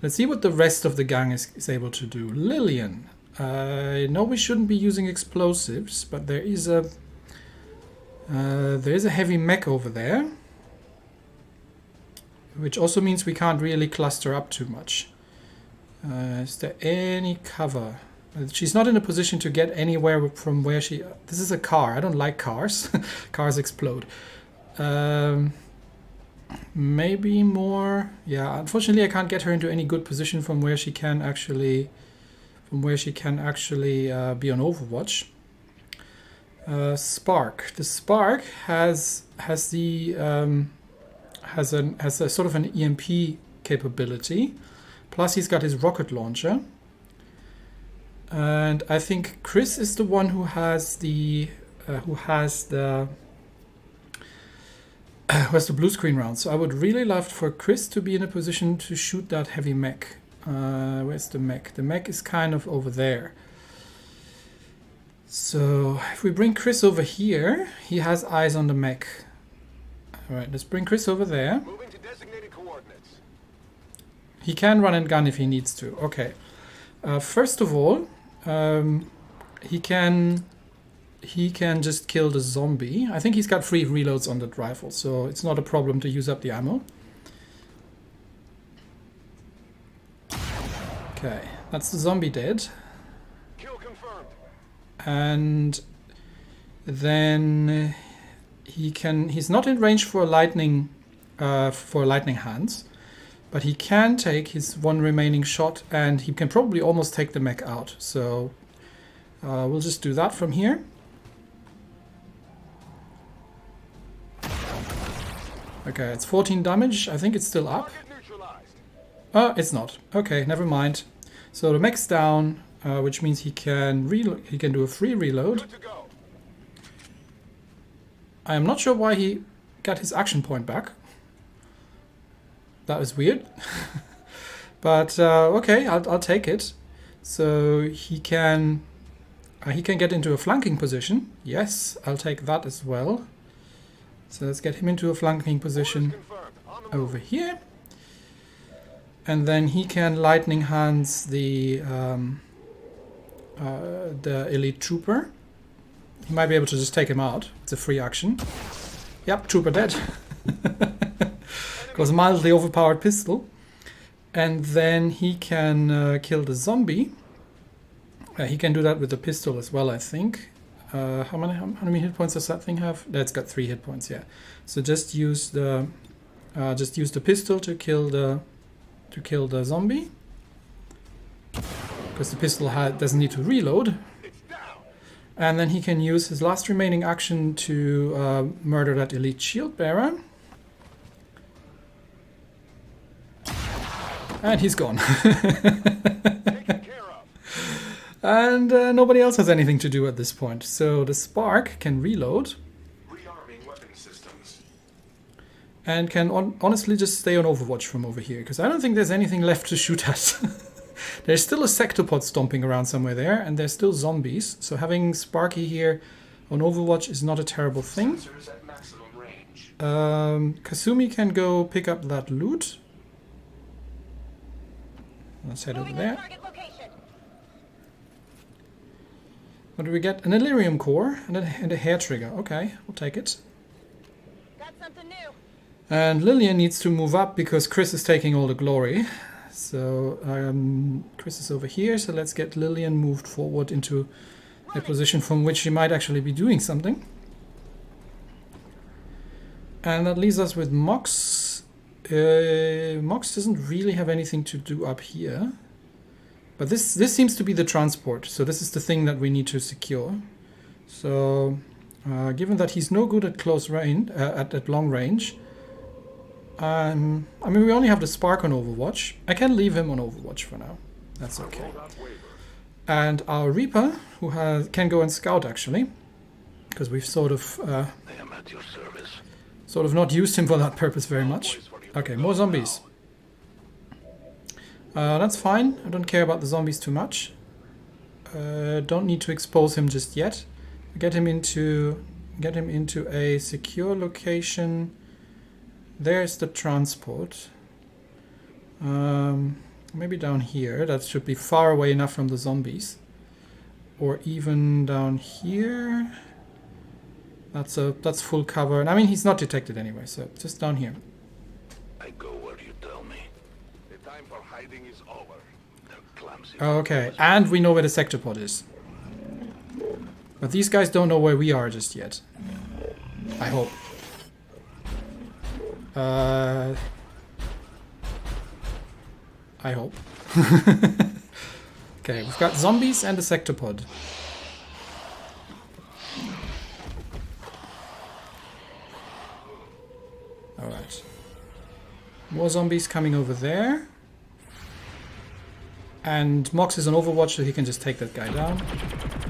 Let's see what the rest of the gang is able to do. Lillian. I know we shouldn't be using explosives, but there is a heavy mech over there. Which also means we can't really cluster up too much. Is there any cover? She's not in a position to get anywhere from where she... This is a car. I don't like cars. Cars explode. Maybe more... Yeah, unfortunately I can't get her into any good position from where she can actually... be on Overwatch. Spark. The Spark has a sort of an EMP capability. Plus he's got his rocket launcher. And I think Chris is the one who has the blue screen round. So I would really love for Chris to be in a position to shoot that heavy mech. Where's the mech? The mech is kind of over there. So if we bring Chris over here, he has eyes on the mech. Alright, let's bring Chris over there. Moving to designated coordinates. He can run and gun if he needs to. Okay. First of all, he can just kill the zombie. I think he's got 3 reloads on that rifle, so it's not a problem to use up the ammo. Okay, that's the zombie dead. Kill confirmed. And then he's not in range for lightning hands, but he can take his one remaining shot and he can probably almost take the mech out. So we'll just do that from here. Okay, it's 14 damage. I think it's still up. Oh, it's not. Okay, never mind. So the mech's down, which means he can do a free reload. I am not sure why he got his action point back. That was weird. But okay, I'll take it. So he can get into a flanking position. Yes, I'll take that as well. So let's get him into a flanking position over here. And then he can lightning hands the elite trooper. He might be able to just take him out. It's a free action. Yep, trooper dead. Goes mildly overpowered pistol. And then he can kill the zombie. He can do that with the pistol as well, I think. How many hit points does that thing have? That's got 3 hit points, yeah. So just use the pistol to kill the zombie. Because the pistol doesn't need to reload. And then he can use his last remaining action to murder that elite shield bearer. And he's gone. And nobody else has anything to do at this point. So the Spark can reload. Rearming weapon systems. And can honestly just stay on Overwatch from over here. Because I don't think there's anything left to shoot at. There's still a sectopod stomping around somewhere there. And there's still zombies. So having Sparky here on Overwatch is not a terrible thing. At maximum range. Kasumi can go pick up that loot. Let's head over there. What do we get? An Illyrium core and a hair trigger. Okay, we'll take it. Got something new. And Lillian needs to move up because Chris is taking all the glory. So Chris is over here. So let's get Lillian moved forward into a position from which she might actually be doing something. And that leaves us with Mox. Mox doesn't really have anything to do up here. But this seems to be the transport, so this is the thing that we need to secure. So, given that he's no good at close range, at long range, I mean, we only have the Spark on Overwatch. I can leave him on Overwatch for now. That's okay. And our Reaper, who can go and scout actually, because we've sort of not used him for that purpose very much. Okay, more zombies. That's fine. I don't care about the zombies too much. Don't need to expose him just yet. Get him into a secure location. There's the transport. Maybe down here. That should be far away enough from the zombies. Or even down here. That's full cover. And I mean, he's not detected anyway, so just down here. I go where you tell me. The time for hiding is over. There Okay, and we know where the sector pod is. But these guys don't know where we are just yet. I hope. I hope. Okay, we've got zombies and a sector pod. Alright. More zombies coming over there. And Mox is on Overwatch, so he can just take that guy down.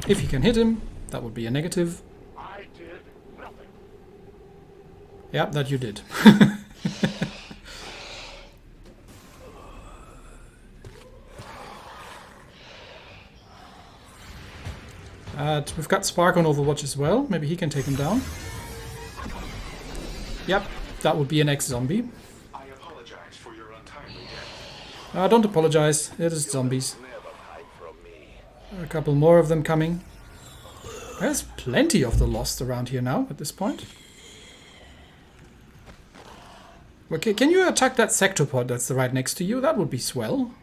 If he can hit him, that would be a negative. I did nothing. Yep, that you did. We've got Spark on Overwatch as well. Maybe he can take him down. Yep, that would be an ex-zombie. I apologize for your untimely death. Don't apologize. It is zombies. A couple more of them coming. There's plenty of the Lost around here now at this point. Okay, can you attack that sector pod that's right next to you? That would be swell.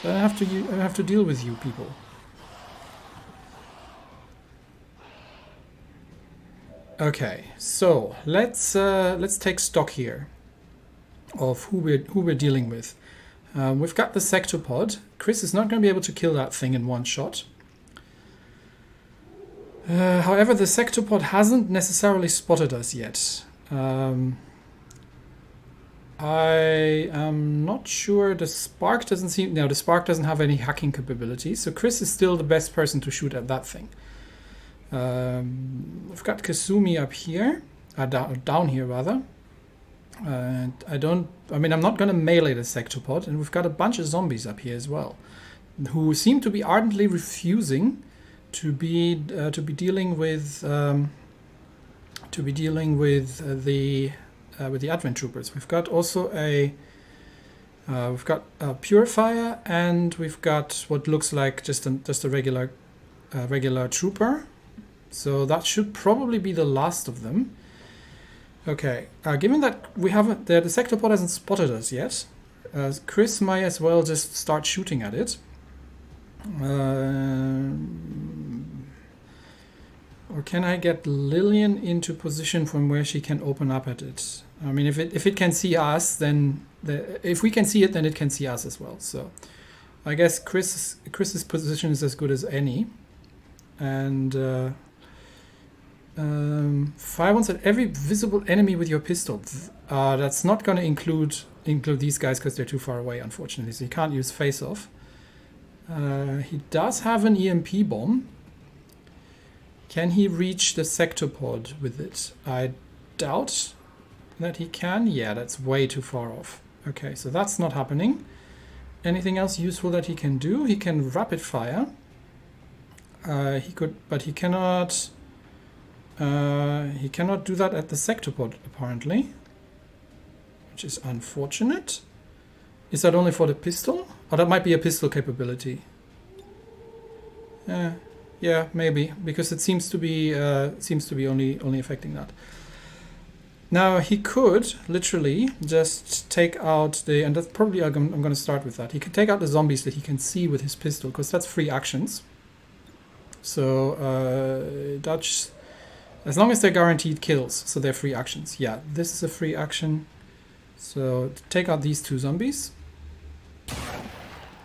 I have to deal with you people. Okay, so let's take stock here of who we're dealing with. We've got the sector pod. Chris is not going to be able to kill that thing in one shot. However, the sector pod hasn't necessarily spotted us yet. I am not sure. The Spark doesn't seem... No, the Spark doesn't have any hacking capabilities, so Chris is still the best person to shoot at that thing. We've got Kasumi up here, down here rather. And I'm not going to melee the sector pod, and we've got a bunch of zombies up here as well, who seem to be ardently refusing to be dealing with the Advent troopers. We've got also a purifier, and we've got what looks like just a regular trooper. So that should probably be the last of them. Okay, given that we haven't, the sector pod hasn't spotted us yet, Chris might as well just start shooting at it. Or can I get Lillian into position from where she can open up at it? I mean, if it can see us, then if we can see it, then it can see us as well. So I guess Chris's position is as good as any. And fire once at every visible enemy with your pistol. That's not going to include these guys because they're too far away, unfortunately. So you can't use face-off. He does have an EMP bomb. Can he reach the sector pod with it? I doubt that he can. Yeah, that's way too far off. Okay, so that's not happening. Anything else useful that he can do? He can rapid fire. He could, but he cannot. He cannot do that at the sector pod, apparently, which is unfortunate. Is that only for the pistol? Or that might be a pistol capability. Yeah, maybe, because it seems to be only affecting that. Now he could literally just take out the, and that's probably I'm going to start with that. He could take out the zombies that he can see with his pistol, because that's free actions. So Dutch. As long as they're guaranteed kills, so they're free actions. Yeah, this is a free action. So take out these two zombies.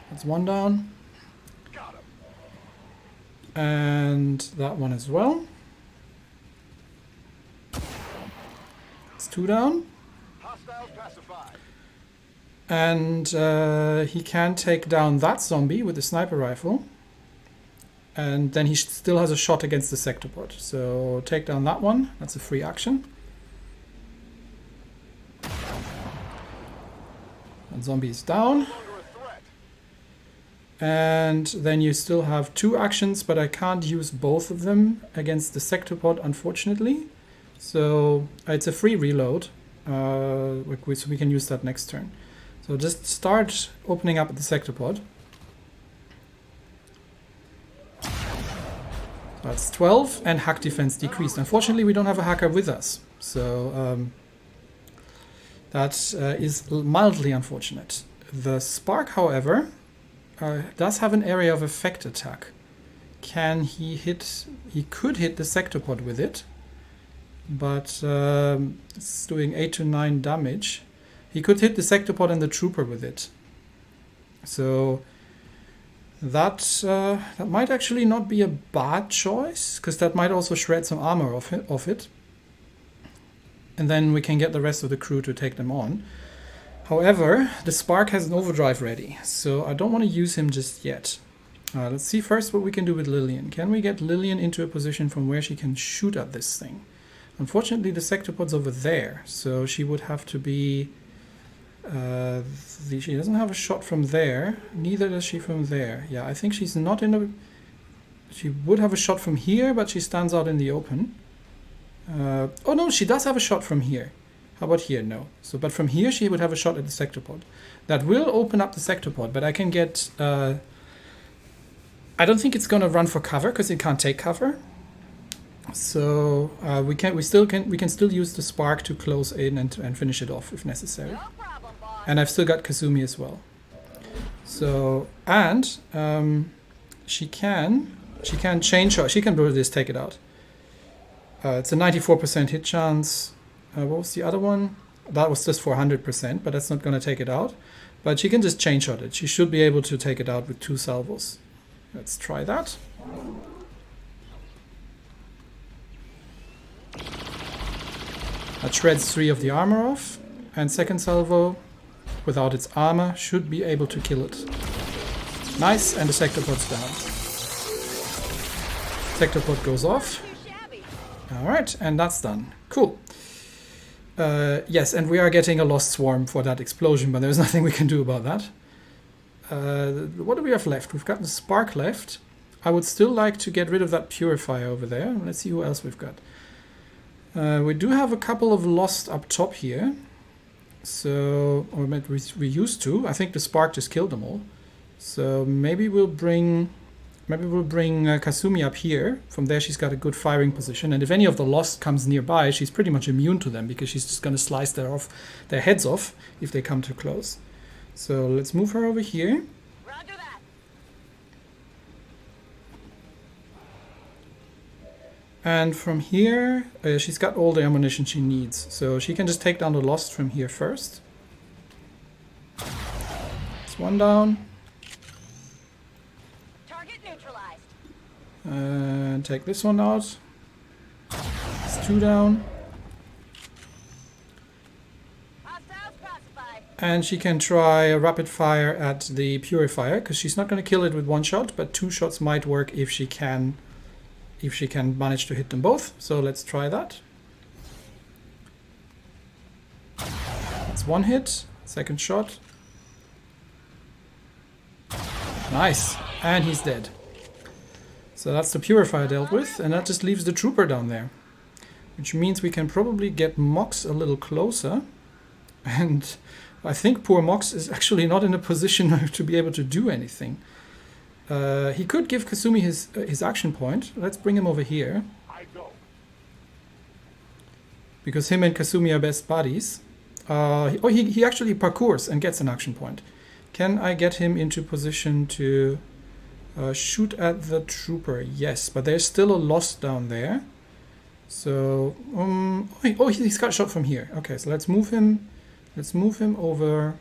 That's one down. And that one as well. It's two down. And he can take down that zombie with the sniper rifle. And then he still has a shot against the sector pod. So take down that one. That's a free action. And zombie is down. And then you still have two actions, but I can't use both of them against the sector pod, unfortunately. So it's a free reload. So we can use that next turn. So just start opening up the sector pod. That's 12, and hack defense decreased. Unfortunately, we don't have a hacker with us, so that is mildly unfortunate. The Spark, however, does have an area of effect attack. Can he hit... He could hit the sectopod with it, but it's doing 8 to 9 damage. He could hit the sectopod and the trooper with it. So that might actually not be a bad choice, because that might also shred some armor off it. And then we can get the rest of the crew to take them on. However, the Spark has an overdrive ready, so I don't want to use him just yet. Let's see first what we can do with Lillian. Can we get Lillian into a position from where she can shoot at this thing? Unfortunately, the sectopod's over there, so she would have to be... she doesn't have a shot from there, neither does she from there. Yeah, I think she's not in a... She would have a shot from here, but she stands out in the open. Oh no, she does have a shot from here. How about here? No. So, but from here she would have a shot at the sectopod. That will open up the sectopod, but I can get... I don't think it's going to run for cover, because it can't take cover. So we can still use the Spark to close in and finish it off if necessary. No problem, boss. And I've still got Kasumi as well. So, and she can change her. She can do this, take it out. It's a 94% hit chance. What was the other one? That was just for 100%, but that's not going to take it out. But she can just change shot it. She should be able to take it out with 2 salvos. Let's try that. That shreds 3 of the armor off. And second salvo, without its armor, should be able to kill it. Nice, and the sectopod's down. Sectopod goes off. Alright, and that's done. Cool. Yes, and we are getting a lost swarm for that explosion, but there's nothing we can do about that. What do we have left? We've got the Spark left. I would still like to get rid of that Purifier over there. Let's see who else we've got. We do have a couple of lost up top here. So, or we used to. I think the Spark just killed them all. So maybe we'll bring Kasumi up here. From there she's got a good firing position. And if any of the lost comes nearby, she's pretty much immune to them, because she's just going to slice their heads off if they come too close. So let's move her over here. Roger that. And from here, she's got all the ammunition she needs. So she can just take down the lost from here first. That's 1 down. Target neutralized. And take this one out. That's 2 down. Hostiles classified. And she can try a rapid fire at the Purifier, because she's not going to kill it with 1 shot, but 2 shots might work if she can manage to hit them both. So let's try that. That's 1 hit. Second shot. Nice. And he's dead. So that's the Purifier dealt with, and that just leaves the Trooper down there. Which means we can probably get Mox a little closer. And I think poor Mox is actually not in a position to be able to do anything. He could give Kasumi his action point. Let's bring him over here. I go. Because him and Kasumi are best buddies. He actually parkours and gets an action point. Can I get him into position to shoot at the Trooper? Yes, but there's still a lost down there. So, he's got shot from here. Okay, so let's move him. Let's move him over.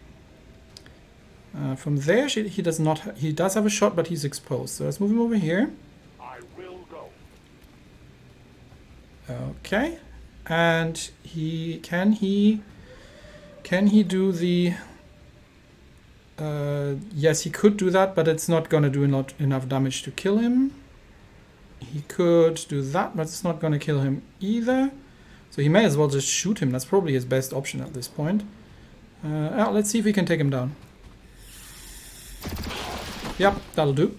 From there, he does not. He does have a shot, but he's exposed. So let's move him over here. I will go. Okay, and can he do the? Yes, he could do that, but it's not going to do enough damage to kill him. He could do that, but it's not going to kill him either. So he may as well just shoot him. That's probably his best option at this point. Let's see if we can take him down. Yep, that'll do.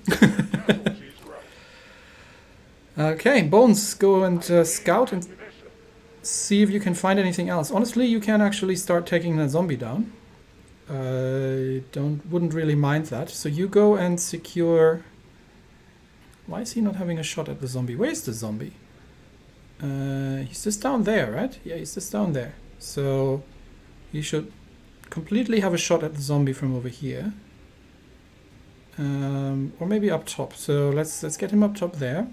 Okay, Bones, go and scout and see if you can find anything else. Honestly, you can actually start taking that zombie down. Wouldn't really mind that. So you go and secure... Why is he not having a shot at the zombie? Where's the zombie? He's just down there, right? Yeah, he's just down there. So he should completely have a shot at the zombie from over here. Or maybe up top. So let's get him up top there.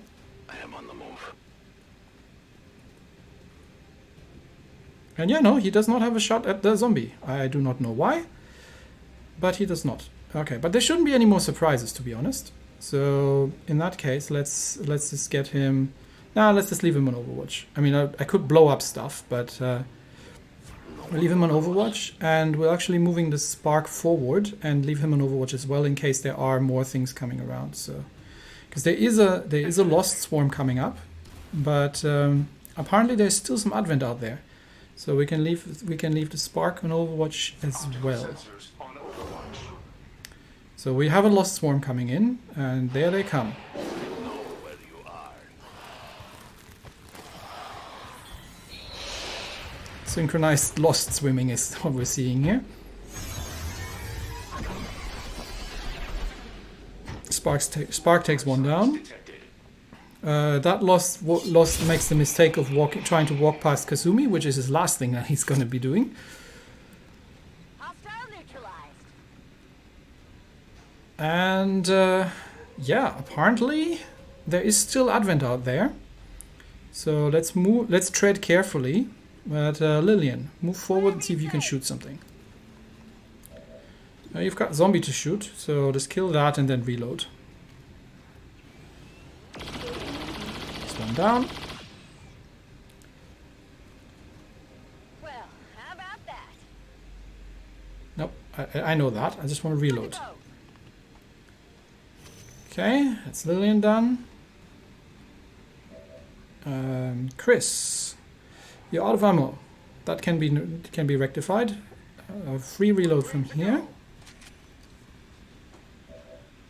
I am on the move. And yeah, no, he does not have a shot at the zombie. I do not know why, but he does not. Okay, but there shouldn't be any more surprises, to be honest. So in that case, let's just get him. Nah, let's just leave him on Overwatch. I mean, I could blow up stuff, but we'll leave him on Overwatch, and we're actually moving the spark forward and leave him on Overwatch as well in case there are more things coming around. So, because there is a lost swarm coming up, but apparently there's still some advent out there, so we can leave the spark on Overwatch as well. Sensors on Overwatch. So we have a lost swarm coming in, and there they come. Synchronized lost swimming is what we're seeing here. Spark takes one down. That lost makes the mistake of trying to walk past Kazumi, which is his last thing that he's going to be doing. Hostile neutralized. And yeah, apparently there is still advent out there. So let's tread carefully. But Lillian, move forward and see if you can shoot something. Now you've got zombie to shoot, so just kill that and then reload. This one down. Well, how about that? Nope, I know that. I just want to reload. Okay, that's Lillian done. Chris. You're out of ammo. That can be rectified. Free reload from here.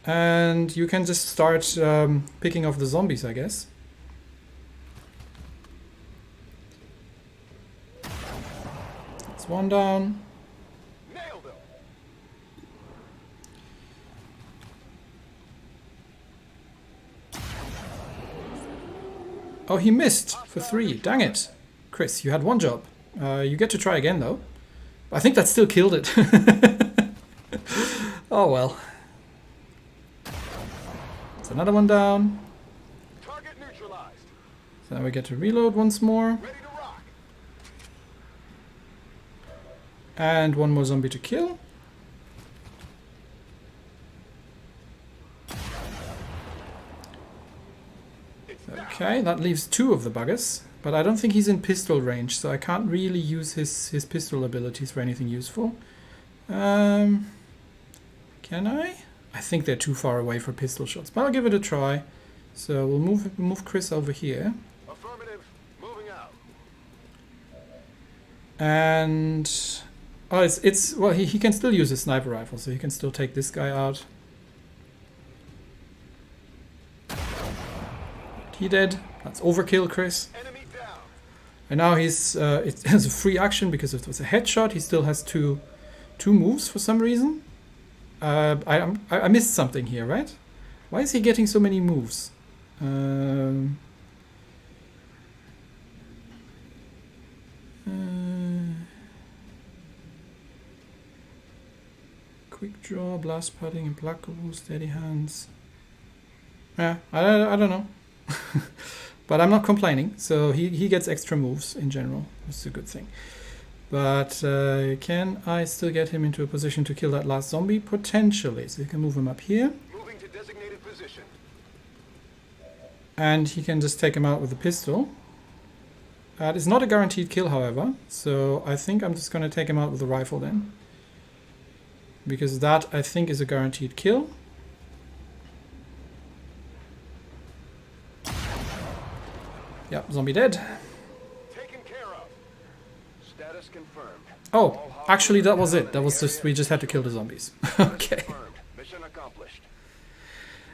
And you can just start picking off the zombies, I guess. That's one down. Nailed him. Oh, he missed for 3. Dang it. Chris, you had one job. You get to try again, though. I think that still killed it. Oh, well. It's another one down. Target neutralized. So now we get to reload once more. Ready to rock. And one more zombie to kill. Okay, that leaves 2 of the buggers. But I don't think he's in pistol range, so I can't really use his pistol abilities for anything useful. Can I? I think they're too far away for pistol shots, but I'll give it a try. So we'll move Chris over here. Affirmative. Moving out. And oh, well, he can still use his sniper rifle, so he can still take this guy out. He dead. That's overkill, Chris. Enemy down. And now it has a free action because it was a headshot. He still has two moves for some reason. I missed something here, right? Why is he getting so many moves? Quick draw, blast padding, implacable, steady hands. Yeah, I don't know. But I'm not complaining, so he gets extra moves in general. That's a good thing. But can I still get him into a position to kill that last zombie? Potentially. So you can move him up here. Moving to designated position. And he can just take him out with a pistol. That is not a guaranteed kill, however. So I think I'm just going to take him out with a rifle then. Because that, I think, is a guaranteed kill. Yep, zombie dead. Taken care of. Status confirmed. Oh, actually that was it. That was just, we just had to kill the zombies. Okay. Confirmed. Mission accomplished.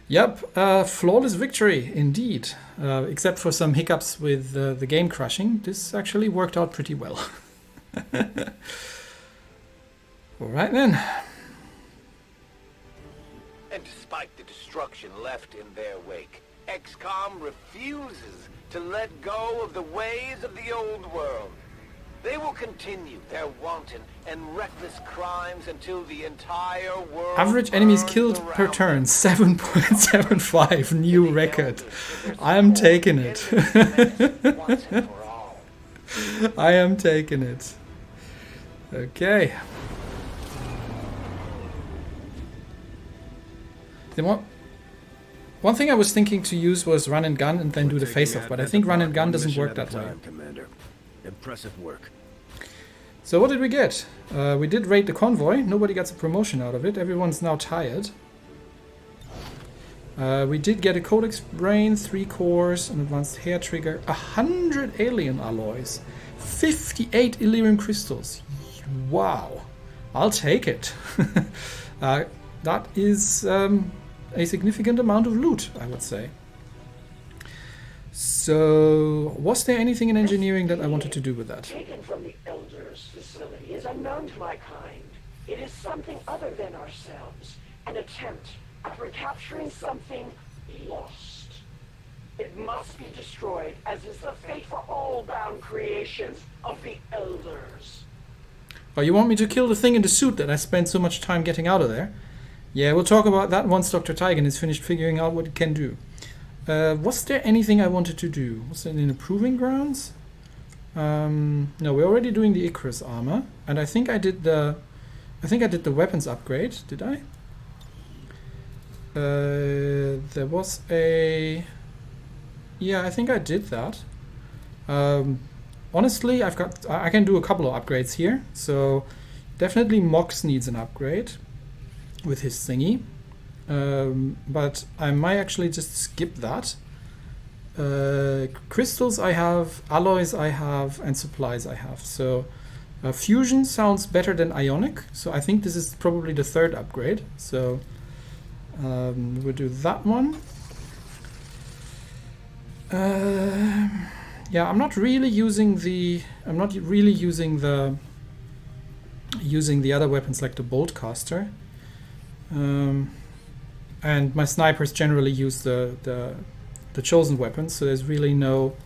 Yep, flawless victory indeed. Except for some hiccups with the game crashing. This actually worked out pretty well. Alright then. And despite the destruction left in their wake, XCOM refuses to let go of the ways of the old world. They will continue their wanton and reckless crimes until the entire world... Average enemies burns killed per around turn, them. 7.75, new record. I am taking it. Once and for all. I am taking it. Okay. One thing I was thinking to use was run and gun and then do the face-off, but I think run and gun doesn't work that way. Commander. Impressive work. So what did we get? We did raid the convoy. Nobody gets a promotion out of it. Everyone's now tired. We did get a codex brain, 3 cores, an advanced hair trigger, 100 alien alloys, 58 Illyrium crystals. Wow. I'll take it. That is a significant amount of loot, I would say. So, was there anything in engineering that I wanted to do with that? Taken from the Elders' facility is unknown to my kind. It is something other than ourselves. An attempt at recapturing something lost. It must be destroyed, as is the fate for all bound creations of the Elders. Oh, you want me to kill the thing in the suit that I spent so much time getting out of there? Yeah, we'll talk about that once Dr. Tygan is finished figuring out what it can do. Was there anything I wanted to do? Was there in the Proving Grounds? No, we're already doing the Icarus armor, and I think I did the weapons upgrade. Did I? There was a... Yeah, I think I did that. Honestly, I can do a couple of upgrades here. So definitely Mox needs an upgrade with his thingy. But I might actually just skip that. Crystals I have, alloys I have, and supplies I have. So fusion sounds better than ionic. So I think this is probably the 3rd upgrade. So we'll do that one. Yeah, I'm not really using the other weapons like the bolt caster. And my snipers generally use the chosen weapons, so there's really no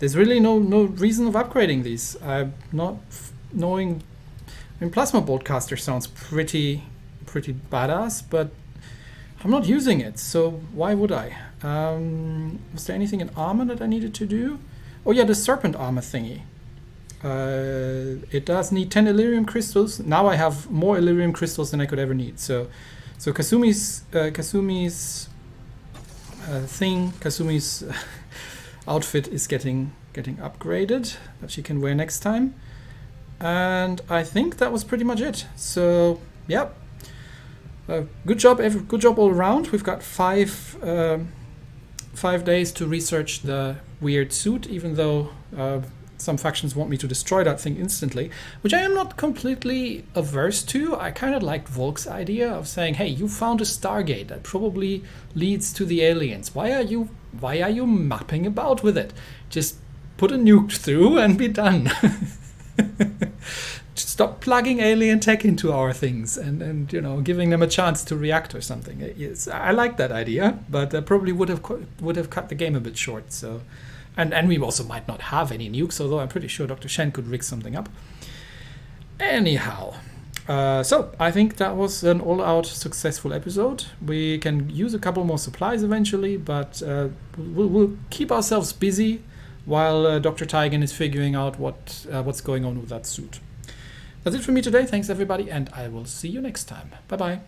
reason of upgrading these. I'm not knowing. I mean, plasma bolt caster sounds pretty badass, but I'm not using it, so why would I? Was there anything in armor that I needed to do? Oh yeah, the serpent armor thingy. It does need 10 Illyrium crystals. Now I have more Illyrium crystals than I could ever need. So Kasumi's outfit is getting upgraded that she can wear next time. And I think that was pretty much it. So yep, good job all around. We've got 5 days to research the weird suit, even though some factions want me to destroy that thing instantly, which I am not completely averse to. I kind of liked Volk's idea of saying, hey, you found a stargate that probably leads to the aliens. Why are you mapping about with it? Just put a nuke through and be done. Just stop plugging alien tech into our things and giving them a chance to react or something. Yes, I like that idea, but probably would have cut the game a bit short. So. And we also might not have any nukes, although I'm pretty sure Dr. Shen could rig something up. Anyhow, so I think that was an all-out successful episode. We can use a couple more supplies eventually, but we'll keep ourselves busy while Dr. Tygan is figuring out what's going on with that suit. That's it for me today. Thanks, everybody, and I will see you next time. Bye-bye.